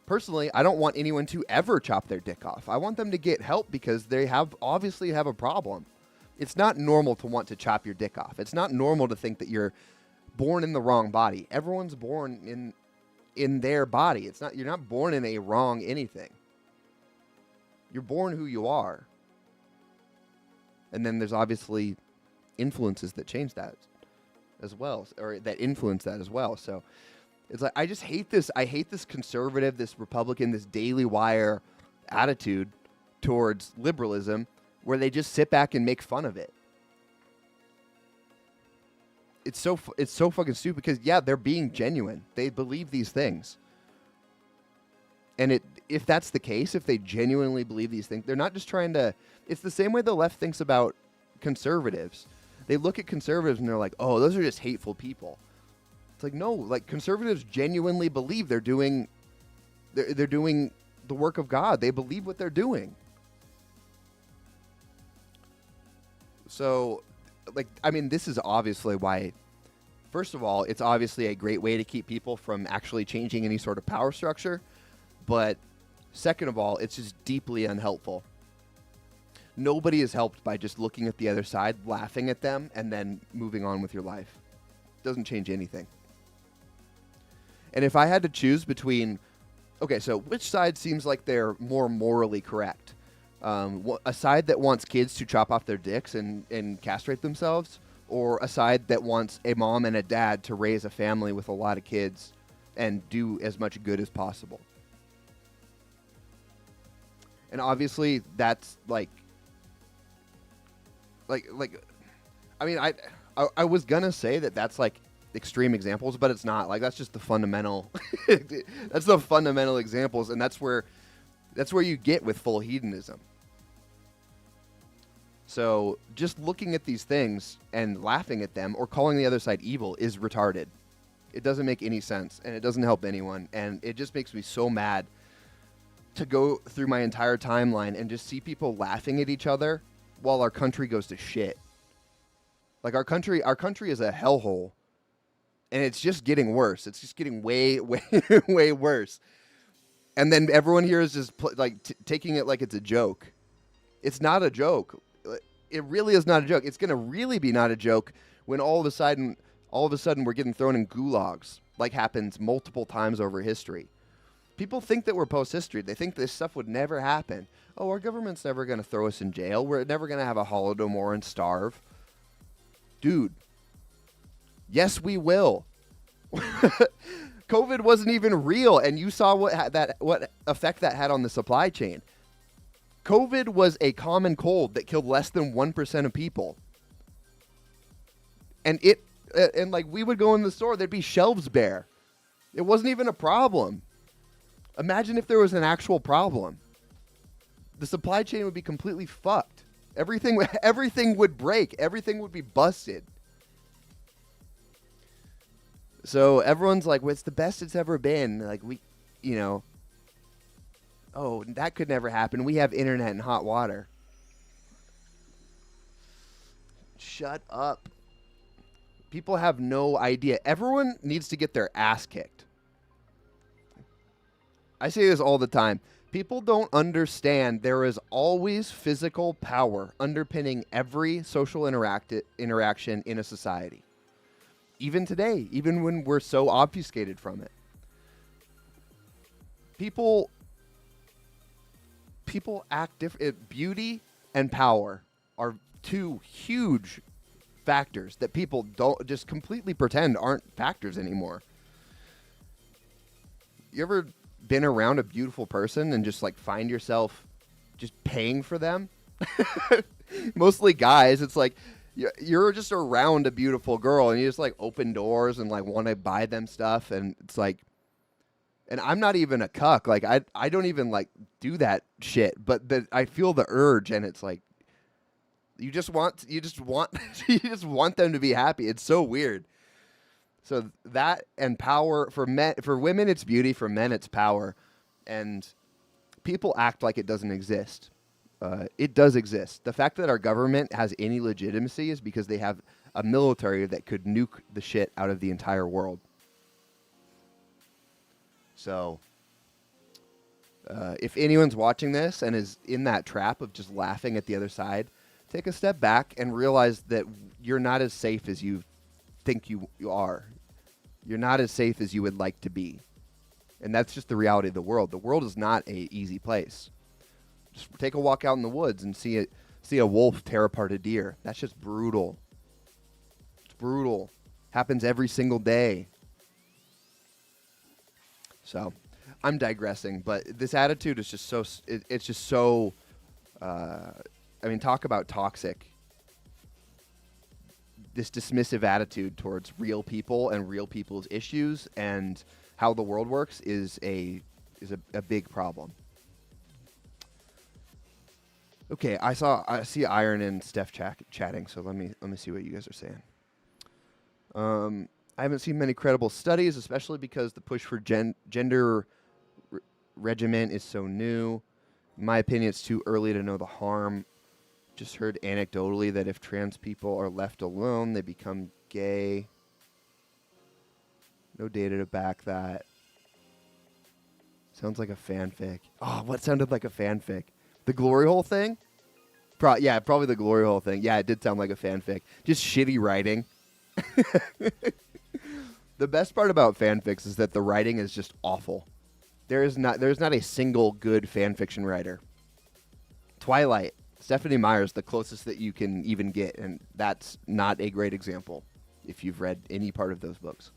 Personally, I don't want anyone to ever chop their dick off. I want them to get help because they obviously have a problem. It's not normal to want to chop your dick off. It's not normal to think that you're born in the wrong body. Everyone's born in their body. You're not born in a wrong anything. You're born who you are. And then there's obviously influences that change that as well, or that influence that as well. So it's like, I just hate this. I hate this conservative, this Republican, this Daily Wire attitude towards liberalism where they just sit back and make fun of it. It's so fucking stupid because, yeah, they're being genuine. They believe these things. And if that's the case, if they genuinely believe these things, they're not just trying to... It's the same way the left thinks about conservatives. They look at conservatives and they're like, oh, those are just hateful people. It's like, no, like, conservatives genuinely believe they're doing the work of God. They believe what they're doing. So... like, I mean, this is obviously why, first of all, it's obviously a great way to keep people from actually changing any sort of power structure. But second of all, it's just deeply unhelpful. Nobody is helped by just looking at the other side, laughing at them, and then moving on with your life. Doesn't change anything. And if I had to choose between, okay, so which side seems like they're more morally correct? A side that wants kids to chop off their dicks and castrate themselves, or a side that wants a mom and a dad to raise a family with a lot of kids and do as much good as possible? And obviously that's like I mean, I was gonna say that that's like extreme examples, but it's not. Like, that's just the fundamental that's the fundamental examples, and that's where you get with full hedonism. So just looking at these things and laughing at them or calling the other side evil is retarded. It doesn't make any sense, and it doesn't help anyone, and it just makes me so mad to go through my entire timeline and just see people laughing at each other while our country goes to shit. Like, our country is a hellhole, and it's just getting worse. It's just getting way, way, way worse. And then everyone here is just taking it like it's a joke. It's not a joke. It really is not a joke. It's going to really be not a joke when all of a sudden we're getting thrown in gulags, like happens multiple times over history. People think that we're post-history. They think this stuff would never happen. Oh, our government's never going to throw us in jail. We're never going to have a Holodomor and starve. Dude, yes, we will. COVID wasn't even real, and you saw what effect that had on the supply chain. COVID was a common cold that killed less than 1% of people. And like, we would go in the store, there'd be shelves bare. It wasn't even a problem. Imagine if there was an actual problem. The supply chain would be completely fucked. Everything would break. Everything would be busted. So everyone's like, well, it's the best it's ever been. Like, oh, that could never happen. We have internet and hot water. Shut up. People have no idea. Everyone needs to get their ass kicked. I say this all the time. People don't understand there is always physical power underpinning every social interaction in a society. Even today, even when we're so obfuscated from it. People act different. Beauty and power are two huge factors that people don't just completely pretend aren't factors anymore. You ever been around a beautiful person and just like find yourself just paying for them? Mostly guys. It's like you're just around a beautiful girl and you just like open doors and like want to buy them stuff, and it's like, and I'm not even a cuck. Like, I don't even like do that shit, but I feel the urge, and it's like you just want them to be happy. It's so weird. So that and power for women it's beauty, for men it's power, and people act like it doesn't exist. It does exist. The fact that our government has any legitimacy is because they have a military that could nuke the shit out of the entire world. So if anyone's watching this and is in that trap of just laughing at the other side, take a step back and realize that you're not as safe as you think you are. You're not as safe as you would like to be. And that's just the reality of the world. The world is not an easy place. Just take a walk out in the woods and see a wolf tear apart a deer. That's just brutal. It's brutal. Happens every single day. So, I'm digressing, but this attitude is just so, it's just so, I mean, talk about toxic. This dismissive attitude towards real people and real people's issues and how the world works is a big problem. Okay, I see Iron and Steph chatting, so let me see what you guys are saying. I haven't seen many credible studies, especially because the push for gender regimen is so new. In my opinion, it's too early to know the harm. Just heard anecdotally that if trans people are left alone, they become gay. No data to back that. Sounds like a fanfic. Oh, what sounded like a fanfic? The glory hole thing? Yeah, probably the glory hole thing. Yeah, it did sound like a fanfic. Just shitty writing. The best part about fanfics is that the writing is just awful. There's not a single good fanfiction writer. Twilight. Stephanie Meyer's the closest that you can even get, and that's not a great example if you've read any part of those books.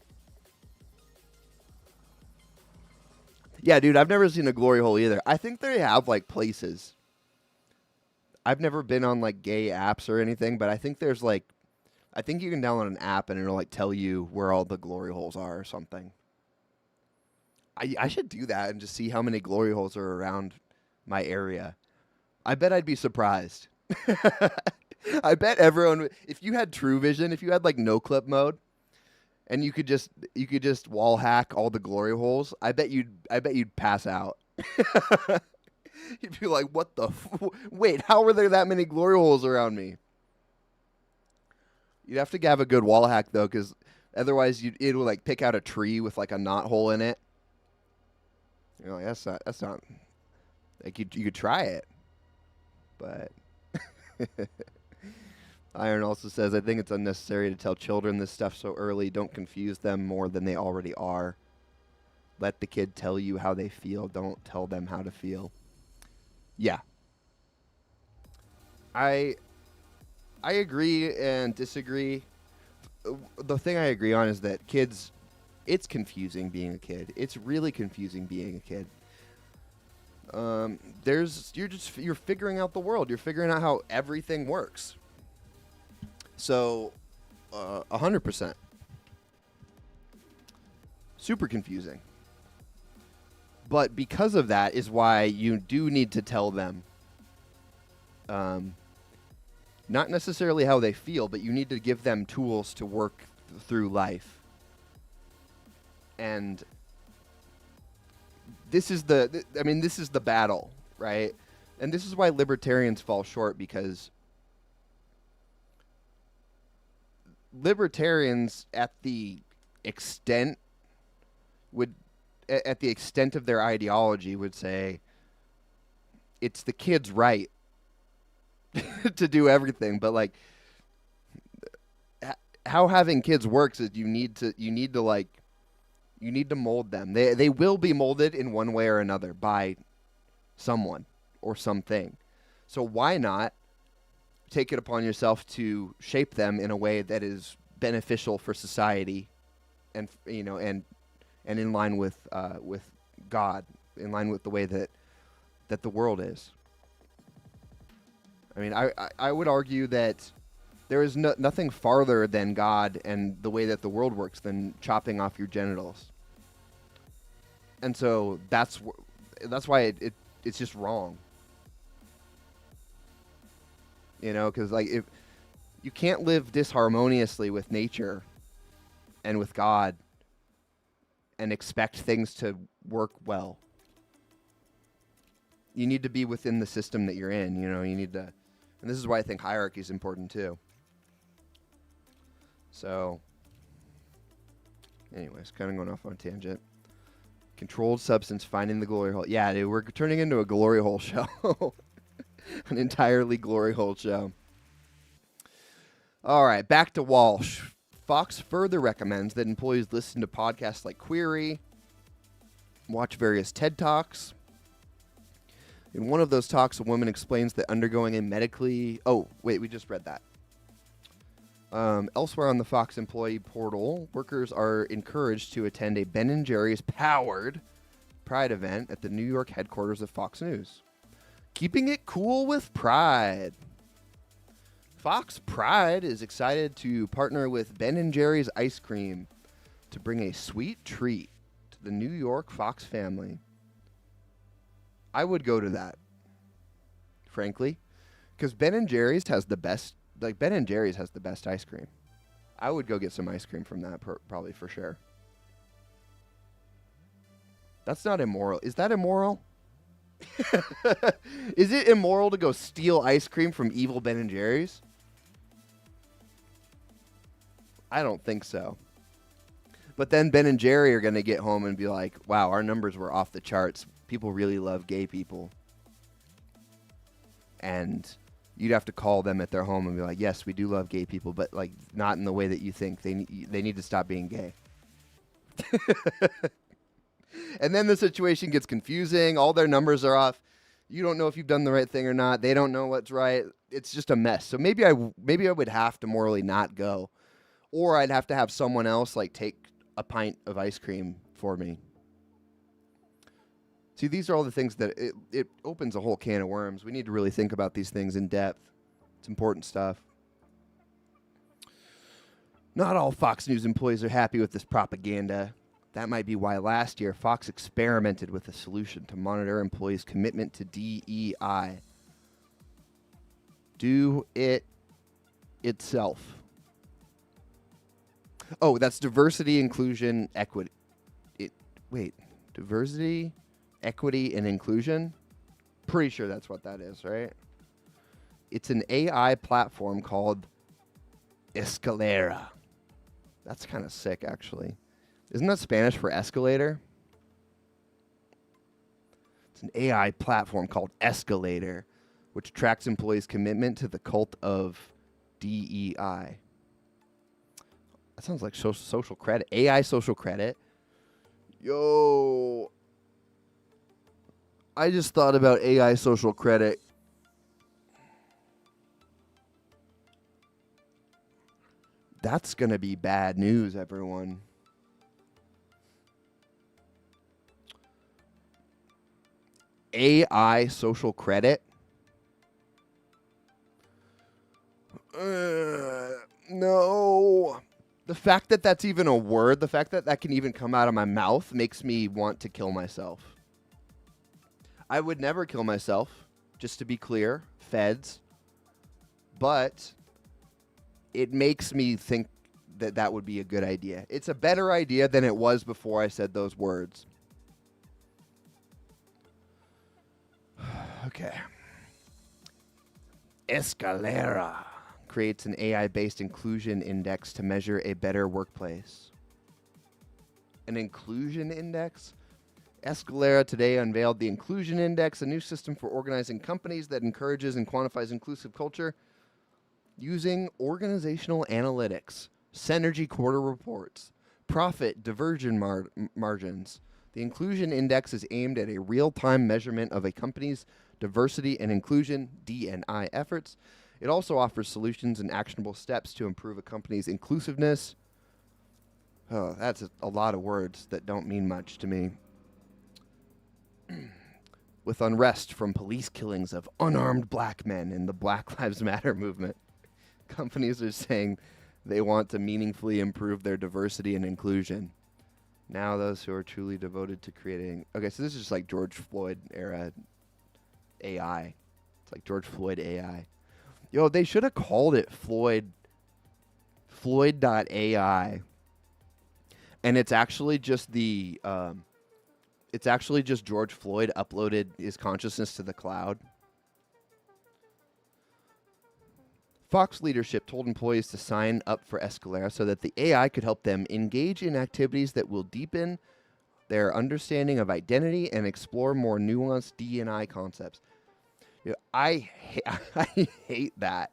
Yeah, dude, I've never seen a glory hole either. I think they have, like, places. I've never been on, like, gay apps or anything, but I think there's, like, I think you can download an app and it'll, like, tell you where all the glory holes are or something. I should do that and just see how many glory holes are around my area. I bet I'd be surprised. I bet everyone, if you had True Vision, if you had, like, no clip mode, and you could just wall hack all the glory holes, I bet you'd pass out. You'd be like, "What the? Wait, how were there that many glory holes around me?" You'd have to have a good wall hack though, because otherwise it would like pick out a tree with like a knot hole in it. You're like, that's not. Like you could try it, but. Iron also says, I think it's unnecessary to tell children this stuff so early. Don't confuse them more than they already are. Let the kid tell you how they feel. Don't tell them how to feel. Yeah. I agree and disagree. The thing I agree on is that kids, it's confusing being a kid. It's really confusing being a kid. You're figuring out the world. You're figuring out how everything works. So, 100%. Super confusing. But because of that is why you do need to tell them, not necessarily how they feel, but you need to give them tools to work through life. And this is the battle, right? And this is why libertarians fall short, because libertarians at the extent of their ideology would say it's the kid's right to do everything, but like how having kids works is you need to mold them. They will be molded in one way or another by someone or something. So why not take it upon yourself to shape them in a way that is beneficial for society, and and in line with God, in line with the way that the world is. I mean, I would argue that there is nothing farther than God and the way that the world works than chopping off your genitals. And so that's why it's just wrong. Because like if you can't live disharmoniously with nature and with God and expect things to work well. You need to be within the system that you're in. You need to, and this is why I think hierarchy is important too. So, anyways, kind of going off on a tangent. Controlled substance, finding the glory hole. Yeah, dude, we're turning into a glory hole show. An entirely glory hole show. All right, back to Walsh. Fox further recommends that employees listen to podcasts like Query, watch various TED Talks. In one of those talks, a woman explains that undergoing a medically... Oh, wait, we just read that. Elsewhere on the Fox employee portal, workers are encouraged to attend a Ben & Jerry's powered Pride event at the New York headquarters of Fox News. Keeping it cool with Pride. Fox Pride is excited to partner with Ben & Jerry's ice cream to bring a sweet treat to the New York Fox family. I would go to that, frankly, because Ben & Jerry's has the best. Like Ben & Jerry's has the best ice cream. I would go get some ice cream from that, probably for sure. That's not immoral. Is that immoral? Is it immoral to go steal ice cream from evil Ben & Jerry's? I don't think so. But then Ben & Jerry are going to get home and be like, wow, our numbers were off the charts. People really love gay people. And you'd have to call them at their home and be like, yes, we do love gay people, but like not in the way that you think. They need to stop being gay. And then the situation gets confusing. All their numbers are off. You don't know if you've done the right thing or not. They don't know what's right. It's just a mess. So maybe I would have to morally not go. Or I'd have to have someone else like take a pint of ice cream for me. See, these are all the things that it opens a whole can of worms. We need to really think about these things in depth. It's important stuff. Not all Fox News employees are happy with this propaganda. That might be why last year Fox experimented with a solution to monitor employees' commitment to DEI. Do it itself. Oh, that's diversity, inclusion, equity. Diversity, equity, and inclusion? Pretty sure that's what that is, right? It's an AI platform called Escalera. That's kind of sick, actually. Isn't that Spanish for escalator? It's an AI platform called Escalator, which tracks employees' commitment to the cult of DEI. That sounds like social credit. AI social credit. Yo. I just thought about AI social credit. That's going to be bad news, everyone. AI social credit? No. The fact that that's even a word, the fact that that can even come out of my mouth makes me want to kill myself. I would never kill myself, just to be clear, feds. But it makes me think that that would be a good idea. It's a better idea than it was before I said those words. Okay. Escalera creates an AI-based inclusion index to measure a better workplace. An inclusion index? Escalera today unveiled the Inclusion Index, a new system for organizing companies that encourages and quantifies inclusive culture using organizational analytics, Synergy quarter reports, profit diversion margins. The Inclusion Index is aimed at a real-time measurement of a company's diversity and inclusion D&I efforts. It also offers solutions and actionable steps to improve a company's inclusiveness. Oh, that's a lot of words that don't mean much to me. With unrest from police killings of unarmed black men in the Black Lives Matter movement, companies are saying they want to meaningfully improve their diversity and inclusion. Now those who are truly devoted to creating... Okay, so this is just like George Floyd era AI. It's like George Floyd AI. Yo, they should have called it Floyd.ai. And it's actually just the... it's actually just George Floyd uploaded his consciousness to the cloud. Fox leadership told employees to sign up for Escalera so that the AI could help them engage in activities that will deepen their understanding of identity and explore more nuanced D&I concepts. You know, I hate that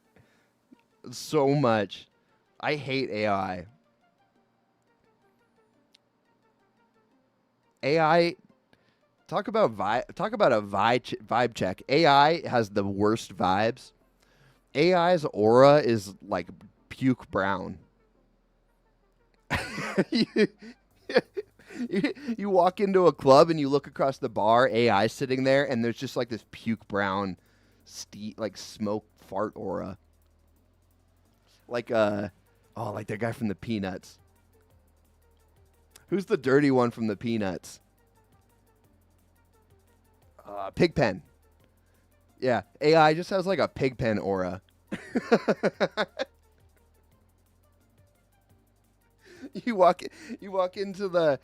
so much. I hate AI. AI, talk about a vibe check. AI has the worst vibes. AI's aura is like puke brown. You walk into a club and you look across the bar, AI sitting there, and there's just like this puke brown, like smoke fart aura. Like like the guy from the Peanuts. Who's the dirty one from the Peanuts? Pigpen. Yeah, AI just has like a Pigpen aura. You walk into the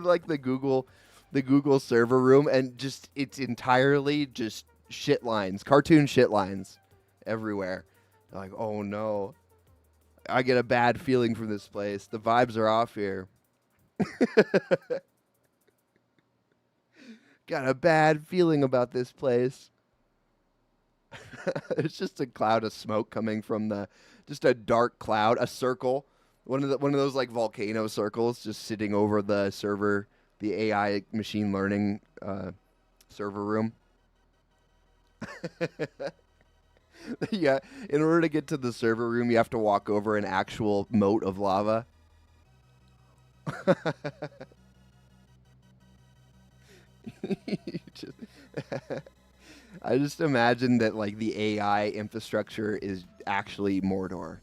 like the Google server room, and just it's entirely just shit lines, cartoon shit lines everywhere. They're like, oh no, I get a bad feeling from this place. The vibes are off here. Got a bad feeling about this place. It's just a cloud of smoke coming from just a dark cloud, a circle, one of those like volcano circles, just sitting over the server, the AI machine learning server room. Yeah, in order to get to the server room, you have to walk over an actual moat of lava. I just imagine that like the AI infrastructure is actually Mordor.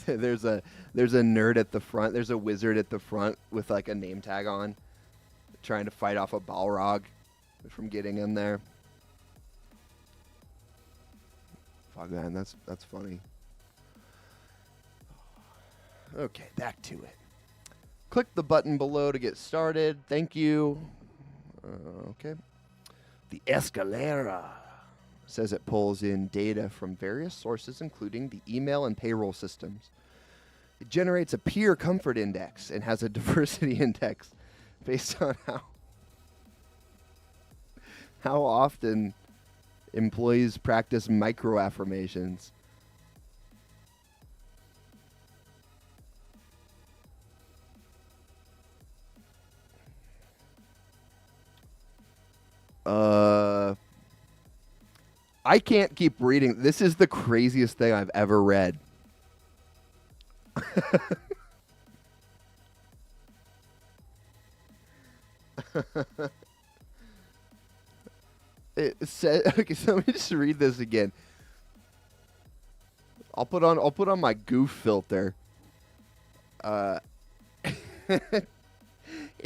there's a nerd at the front. There's a wizard at the front with like a name tag on, trying to fight off a Balrog from getting in there. Fuck man, that's funny. Okay, back to it. Click the button below to get started. Thank you. Okay. The Escalera says it pulls in data from various sources, including the email and payroll systems. It generates a peer comfort index and has a diversity index based on how often employees practice micro affirmations. I can't keep reading. This is the craziest thing I've ever read. It said, okay, so let me just read this again. I'll put on my goof filter. It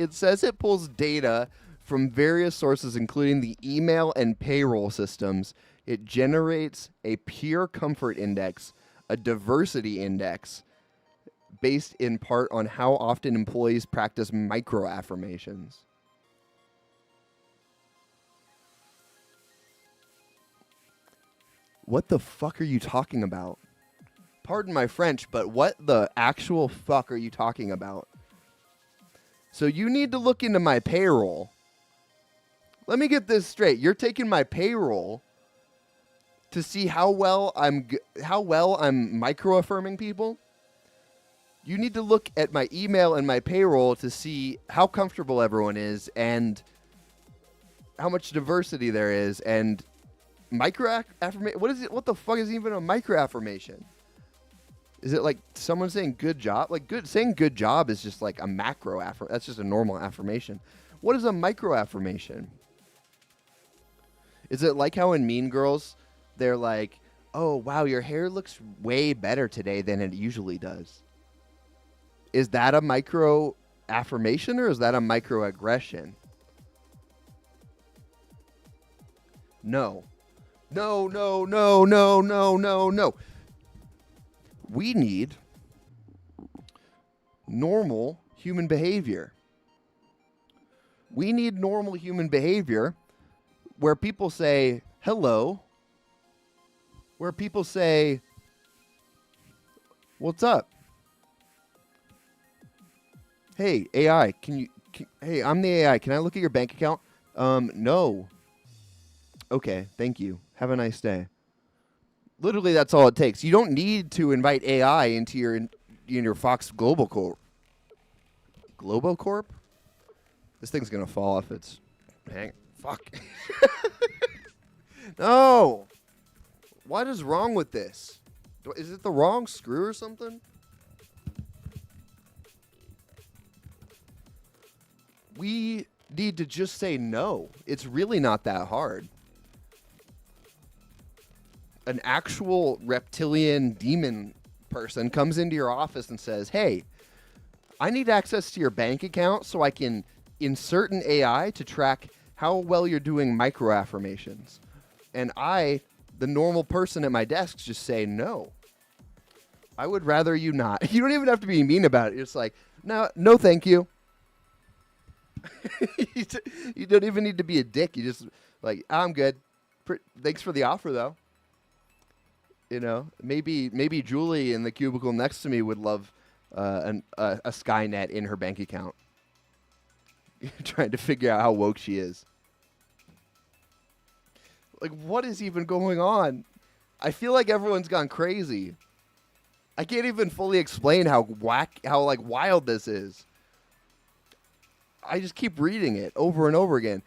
says it pulls data from various sources, including the email and payroll systems. It generates a peer comfort index, a diversity index, based in part on how often employees practice micro affirmations. What the fuck are you talking about? Pardon my French, but what the actual fuck are you talking about? So you need to look into my payroll. Let me get this straight. You're taking my payroll to see how well I'm micro affirming people? You need to look at my email and my payroll to see how comfortable everyone is and how much diversity there is and micro affirmation. What is it? What the fuck is even a micro affirmation? Is it like someone saying good job? Like saying good job is just like a macro affirmation. That's just a normal affirmation. What is a micro affirmation? Is it like how in Mean Girls, they're like, oh, wow, your hair looks way better today than it usually does? Is that a micro affirmation or is that a microaggression? No. No. We need normal human behavior. We need normal human behavior where people say hello, where people say, what's up? Hey, AI, hey, I'm the AI. Can I look at your bank account? No. Okay, thank you. Have a nice day. Literally, that's all it takes. You don't need to invite AI into your Fox Global Corp. Globocorp? This thing's gonna fall off its hang. Fuck. No. What is wrong with this? Is it the wrong screw or something? We need to just say no. It's really not that hard. An actual reptilian demon person comes into your office and says, hey, I need access to your bank account so I can insert an AI to track how well you're doing micro affirmations. And I, the normal person at my desk, just say no. I would rather you not. You don't even have to be mean about it. You're just like, no, thank you. You don't even need to be a dick. You just like, I'm good. Thanks for the offer, though. You know, maybe Julie in the cubicle next to me would love a Skynet in her bank account. Trying to figure out how woke she is. Like, what is even going on? I feel like everyone's gone crazy. I can't even fully explain how wild this is. I just keep reading it over and over again.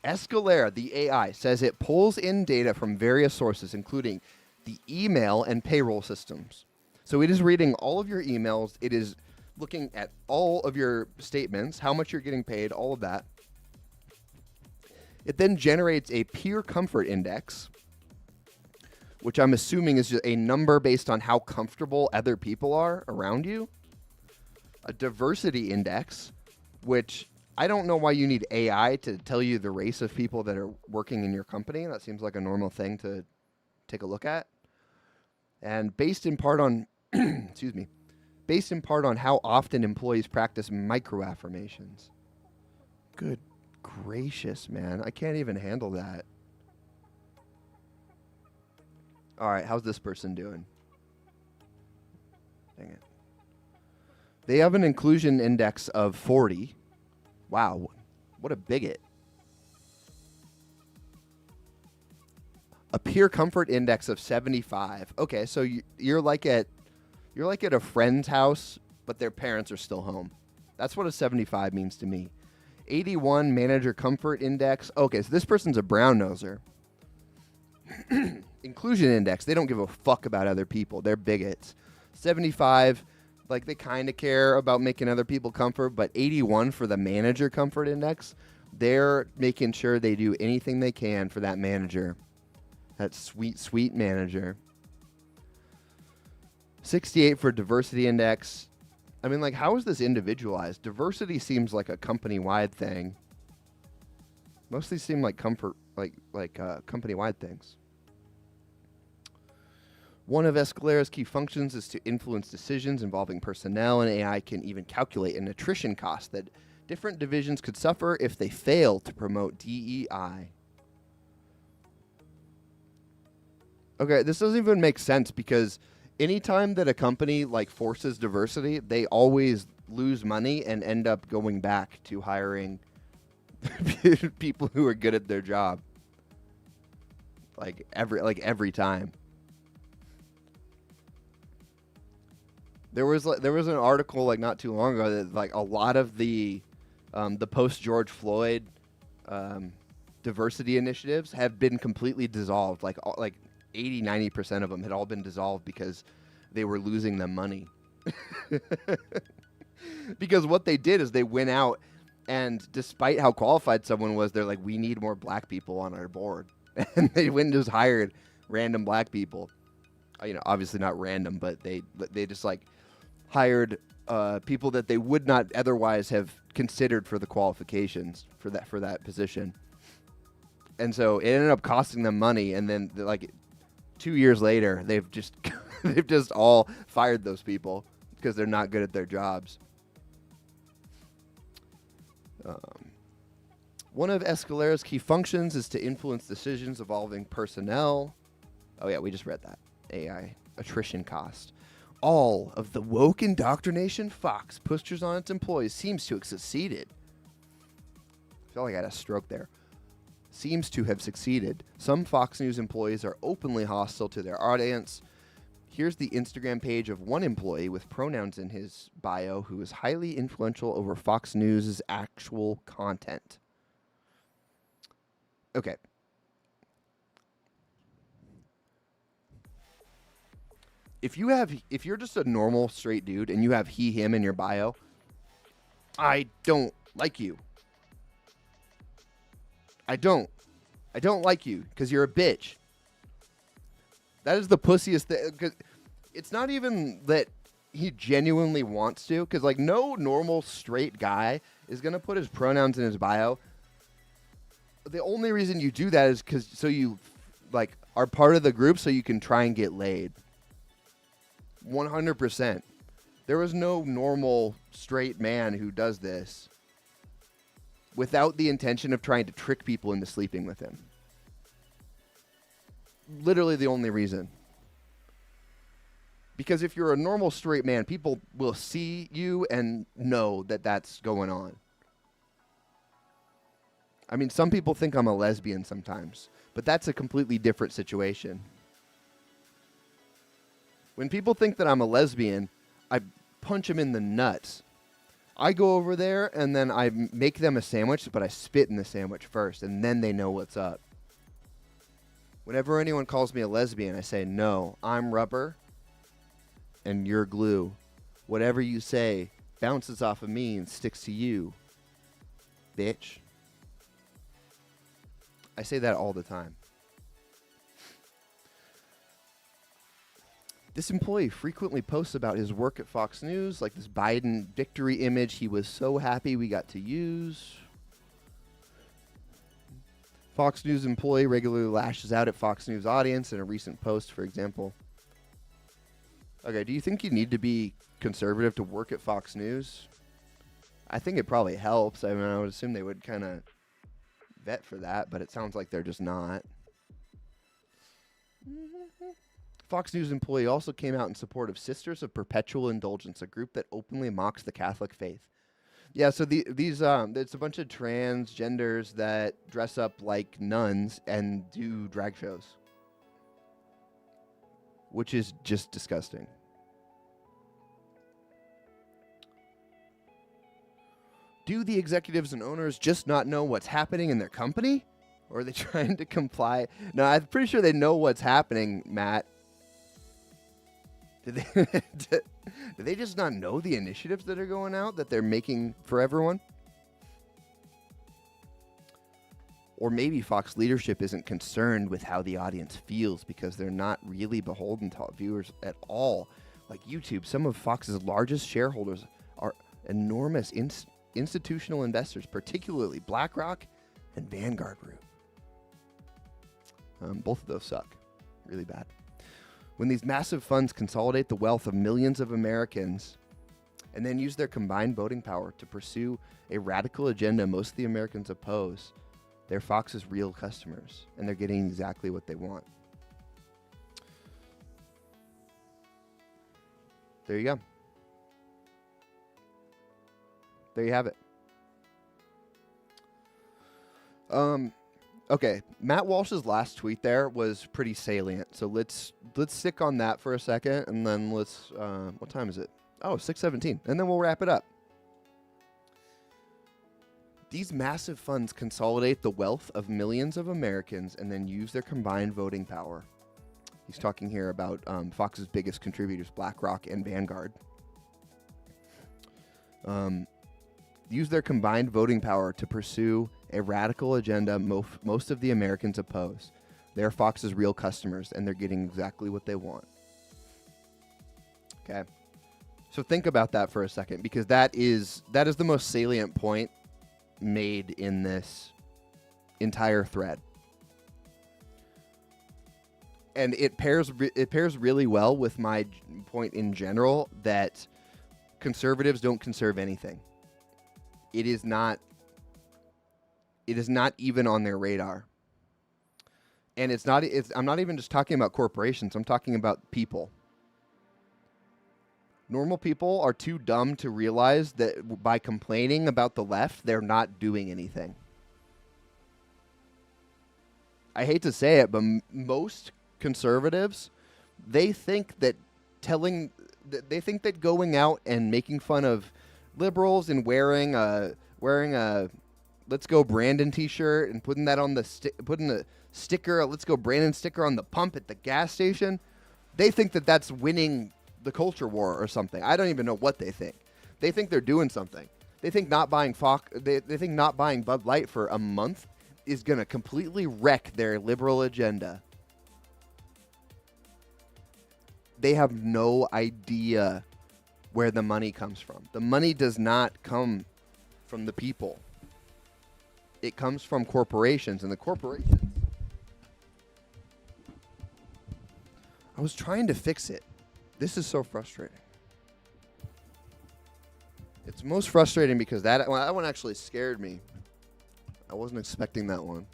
Escalera, the AI, says it pulls in data from various sources, including the email and payroll systems. So it is reading all of your emails. It is looking at all of your statements, how much you're getting paid, all of that. It then generates a peer comfort index, which I'm assuming is just a number based on how comfortable other people are around you. A diversity index, which I don't know why you need AI to tell you the race of people that are working in your company. That seems like a normal thing to take a look at. And based in part on, based in part on how often employees practice microaffirmations. Good gracious, man. I can't even handle that. All right, how's this person doing? Dang it. They have an inclusion index of 40. Wow, what a bigot. A peer comfort index of 75. Okay, so you're like at a friend's house, but their parents are still home. That's what a 75 means to me. 81 manager comfort index. Okay, so this person's a brown noser. Inclusion index. They don't give a fuck about other people. They're bigots. 75, like they kind of care about making other people comfort, but 81 for the manager comfort index. They're making sure they do anything they can for that manager. That sweet, sweet manager. 68 for diversity index. I mean, like, how is this individualized? Diversity seems like a company-wide thing. Mostly seem like company-wide things. One of Escalera's key functions is to influence decisions involving personnel, and AI can even calculate an attrition cost that different divisions could suffer if they fail to promote DEI. Okay, this doesn't even make sense because anytime that a company like forces diversity, they always lose money and end up going back to hiring people who are good at their job. Like every time. There was an article like not too long ago that like a lot of the post George Floyd diversity initiatives have been completely dissolved. Like 80-90% of them had all been dissolved because they were losing them money. Because what they did is they went out and despite how qualified someone was, they're like, we need more black people on our board. And they went and just hired random black people. Obviously not random, but they just like hired people that they would not otherwise have considered for the qualifications for that position. And so it ended up costing them money, and then like 2 years later, they've just all fired those people because they're not good at their jobs. One of Escalera's key functions is to influence decisions involving personnel. Oh yeah, we just read that. AI attrition cost. All of the woke indoctrination Fox pushes on its employees seems to have succeeded. I feel like I had a stroke there. Seems to have succeeded. Some Fox News employees are openly hostile to their audience. Here's the Instagram page of one employee with pronouns in his bio who is highly influential over Fox News' actual content. Okay. If you're just a normal straight dude and you have he, him in your bio, I don't like you. I don't like you because you're a bitch. That is the pussiest thing. Because it's not even that he genuinely wants to. Because like no normal straight guy is gonna put his pronouns in his bio. The only reason you do that is because so you like are part of the group so you can try and get laid. 100%. There was no normal straight man who does this without the intention of trying to trick people into sleeping with him. Literally the only reason. Because if you're a normal straight man, people will see you and know that that's going on. I mean, some people think I'm a lesbian sometimes, but that's a completely different situation. When people think that I'm a lesbian, I punch them in the nuts. I go over there and then I make them a sandwich, but I spit in the sandwich first, and then they know what's up. Whenever anyone calls me a lesbian, I say, no, I'm rubber and you're glue. Whatever you say bounces off of me and sticks to you, bitch. I say that all the time. This employee frequently posts about his work at Fox News, like this Biden victory image he was so happy we got to use. Fox News employee regularly lashes out at Fox News audience in a recent post, for example. Okay, do you think you need to be conservative to work at Fox News? I think it probably helps. I mean, I would assume they would kind of vet for that, but it sounds like they're just not. Fox News employee also came out in support of Sisters of Perpetual Indulgence, a group that openly mocks the Catholic faith. Yeah, so it's a bunch of transgenders that dress up like nuns and do drag shows, which is just disgusting. Do the executives and owners just not know what's happening in their company? Or are they trying to comply? No, I'm pretty sure they know what's happening, Matt. Do they just not know the initiatives that are going out that they're making for everyone? Or maybe Fox leadership isn't concerned with how the audience feels because they're not really beholden to viewers at all. Like YouTube, some of Fox's largest shareholders are enormous institutional investors, particularly BlackRock and Vanguard Group. Both of those suck really bad. When these massive funds consolidate the wealth of millions of Americans and then use their combined voting power to pursue a radical agenda most of the Americans oppose, they're Fox's real customers, and they're getting exactly what they want. There you go. There you have it. Okay, Matt Walsh's last tweet there was pretty salient, so let's stick on that for a second, and then let's what time is it? Oh, 6:17, and then we'll wrap it up. These massive funds consolidate the wealth of millions of Americans and then use their combined voting power. He's talking here about Fox's biggest contributors, BlackRock and Vanguard. Use their combined voting power to pursue a radical agenda most of the Americans oppose. They're Fox's real customers, and they're getting exactly what they want. Okay. So think about that for a second, because that is the most salient point made in this entire thread. And it pairs really well with my point in general that conservatives don't conserve anything. It is not even on their radar. And I'm not even just talking about corporations. I'm talking about people. Normal people are too dumb to realize that by complaining about the left, they're not doing anything. I hate to say it, but most conservatives, they think that going out and making fun of liberals and wearing a Let's Go Brandon t-shirt and putting that on putting a sticker, a Let's Go Brandon sticker on the pump at the gas station, they think that that's winning the culture war or something. I don't even know what they think. They think they're doing something. They think not buying they think not buying Bud Light for a month is going to completely wreck their liberal agenda. They have no idea where the money comes from. The money does not come from the people. It comes from corporations, and the corporations... I was trying to fix it. This is so frustrating. It's most frustrating because that one actually scared me. I wasn't expecting that one.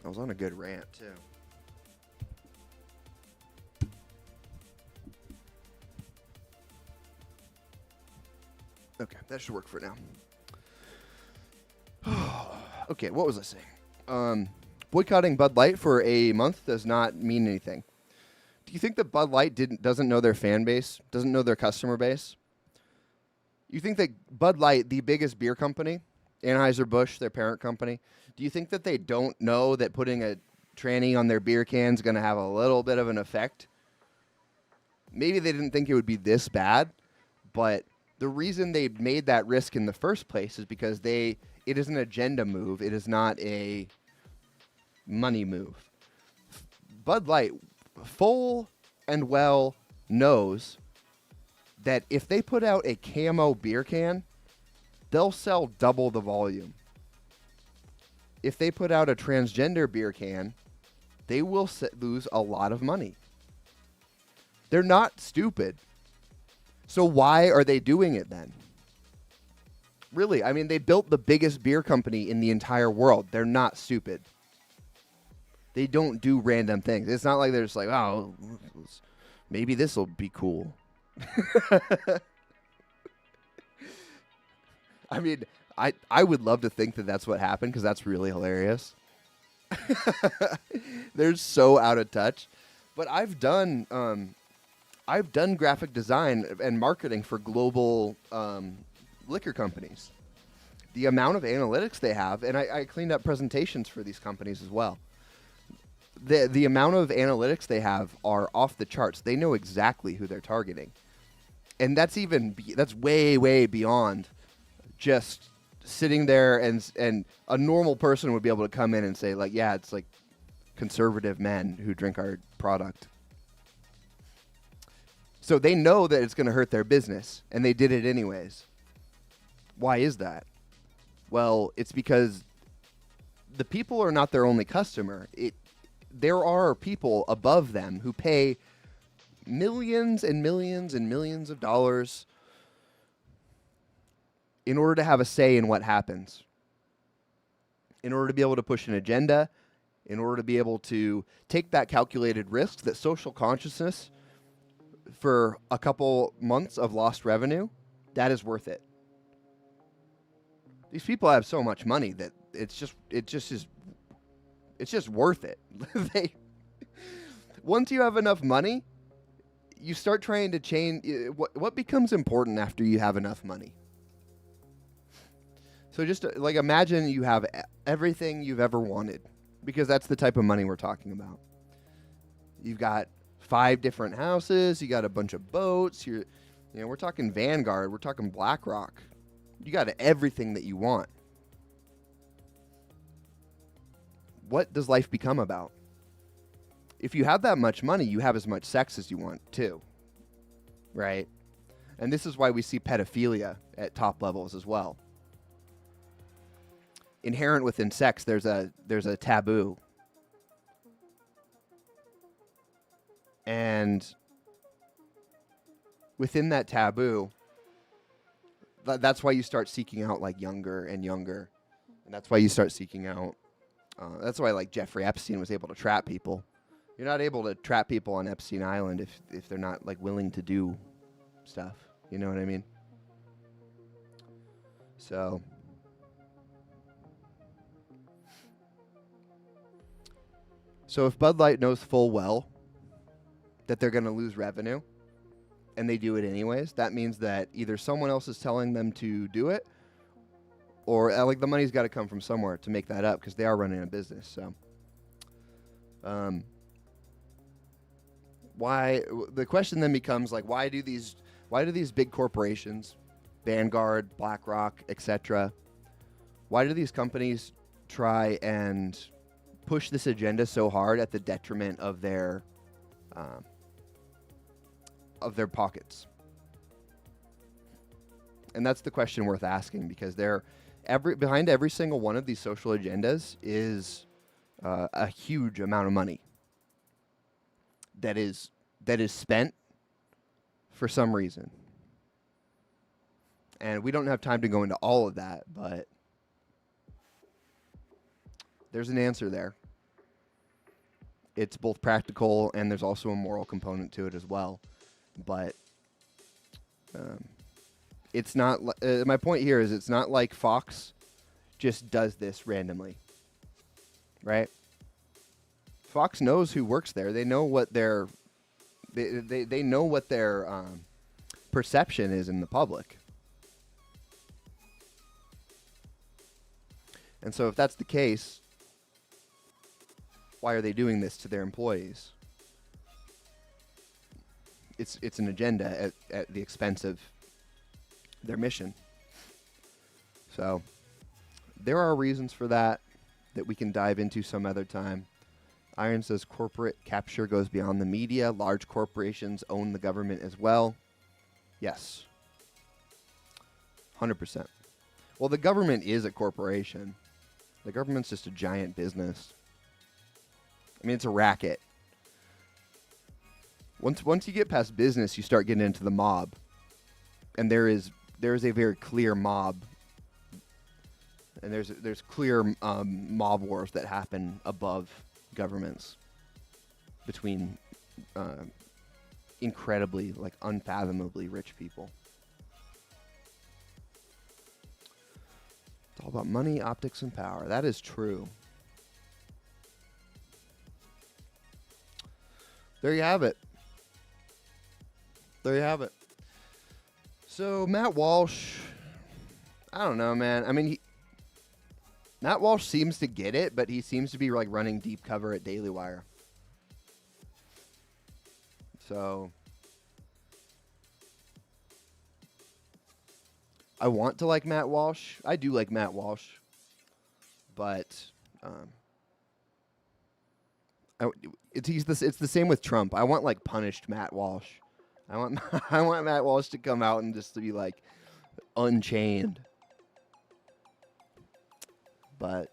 I was on a good rant, too. Okay, that should work for now. Okay, what was I saying? Boycotting Bud Light for a month does not mean anything. Do you think that Bud Light doesn't know their fan base, doesn't know their customer base? You think that Bud Light, the biggest beer company, Anheuser-Busch, their parent company, do you think that they don't know that putting a tranny on their beer can is going to have a little bit of an effect. Maybe they didn't think it would be this bad, but the reason they made that risk in the first place is because it is an agenda move. It is not a money move. Bud Light full and well knows that if they put out a camo beer can, they'll sell double the volume. If they put out a transgender beer can, they will lose a lot of money. They're not stupid. So why are they doing it then? Really, I mean, they built the biggest beer company in the entire world. They're not stupid. They don't do random things. It's not like they're just like, oh, maybe this will be cool. I mean, I would love to think that that's what happened because that's really hilarious. They're so out of touch. But I've done graphic design and marketing for global liquor companies. The amount of analytics they have, and I cleaned up presentations for these companies as well. The amount of analytics they have are off the charts. They know exactly who they're targeting. And that's way, way beyond just sitting there and a normal person would be able to come in and say, like, yeah, it's like conservative men who drink our product. So they know that it's going to hurt their business, and they did it anyways. Why is that? Well, it's because the people are not their only customer. There are people above them who pay millions and millions and millions of dollars in order to have a say in what happens, in order to be able to push an agenda, in order to be able to take that calculated risk, that social consciousness for a couple months of lost revenue, that is worth it. These people have so much money that it's just worth it. Once you have enough money, you start trying to change. What becomes important after you have enough money? So just like imagine you have everything you've ever wanted, because that's the type of money we're talking about. You've got 5 different houses. You got a bunch of boats. We're talking Vanguard. We're talking BlackRock. You got everything that you want. What does life become about? If you have that much money, you have as much sex as you want too, right? And this is why we see pedophilia at top levels as well. Inherent within sex, there's a taboo. And within that taboo, that's why you start seeking out like younger and younger. And that's why you start seeking out, that's why like Jeffrey Epstein was able to trap people. You're not able to trap people on Epstein Island if they're not like willing to do stuff. You know what I mean? So if Bud Light knows full well that they're going to lose revenue and they do it anyways, that means that either someone else is telling them to do it, or like the money's got to come from somewhere to make that up because they are running a business. So why the question then becomes like, why do these big corporations, Vanguard, BlackRock, etc., why do these companies try and push this agenda so hard at the detriment of their pockets? And that's the question worth asking, because behind every single one of these social agendas is a huge amount of money that is spent for some reason. And we don't have time to go into all of that, but there's an answer there. It's both practical and there's also a moral component to it as well. But it's not. My point here is it's not like Fox just does this randomly, right? Fox knows who works there. They know what their they know what their perception is in the public. And so if that's the case, Why are they doing this to their employees? It's an agenda at the expense of their mission. So there are reasons for that we can dive into some other time. Iron says corporate capture goes beyond the media. Large corporations own the government as well. Yes. 100%. Well, the government is a corporation. The government's just a giant business. I mean, it's a racket. Once you get past business, you start getting into the mob. And there is a very clear mob. And there's clear mob wars that happen above governments between incredibly, like, unfathomably rich people. It's all about money, optics, and power. That is true. There you have it. There you have it. So, Matt Walsh, I don't know, man. I mean, Matt Walsh seems to get it, but he seems to be, like, running deep cover at Daily Wire. So, I want to like Matt Walsh. I do like Matt Walsh. But, it's the same with Trump. I want, like, punished Matt Walsh. I want Matt Walsh to come out and just to be, like, unchained. But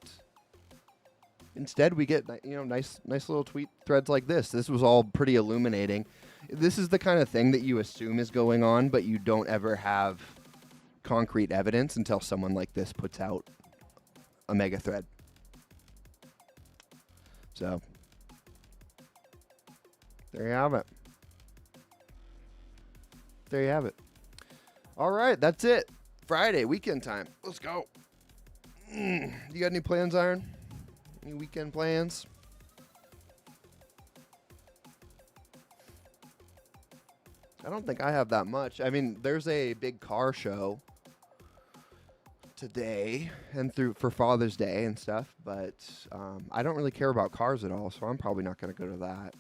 instead we get, nice little tweet threads like this. This was all pretty illuminating. This is the kind of thing that you assume is going on, but you don't ever have concrete evidence until someone like this puts out a mega thread. So there you have it. There you have it. All right, that's it. Friday, weekend time. Let's go. You got any plans, Iron? Any weekend plans? I don't think I have that much. I mean, there's a big car show today and for Father's Day and stuff, but I don't really care about cars at all, so I'm probably not going to go to that.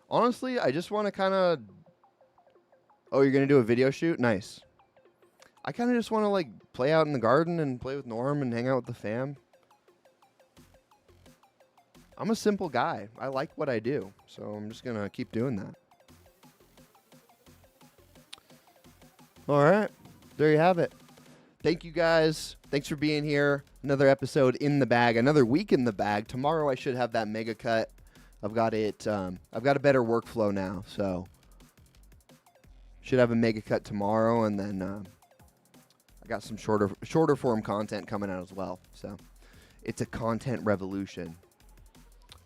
Honestly, I just want to kind of... Oh, you're going to do a video shoot? Nice. I kind of just want to, like, play out in the garden and play with Norm and hang out with the fam. I'm a simple guy. I like what I do, so I'm just going to keep doing that. All right. There you have it. Thank you, guys. Thanks for being here. Another episode in the bag. Another week in the bag. Tomorrow I should have that mega cut. I've got it. I've got a better workflow now, so should have a mega cut tomorrow, and then I got some shorter form content coming out as well. So it's a content revolution.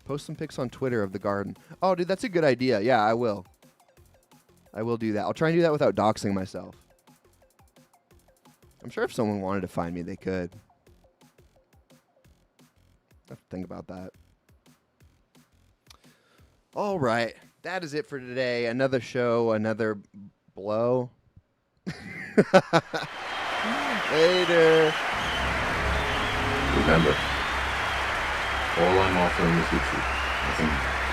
Post some pics on Twitter of the garden. Oh, dude, that's a good idea. Yeah, I will. I will do that. I'll try and do that without doxing myself. I'm sure if someone wanted to find me, they could. I have to think about that. All right. That is it for today. Another show, another blow. Later. Remember, all I'm offering is the truth. Nothing more.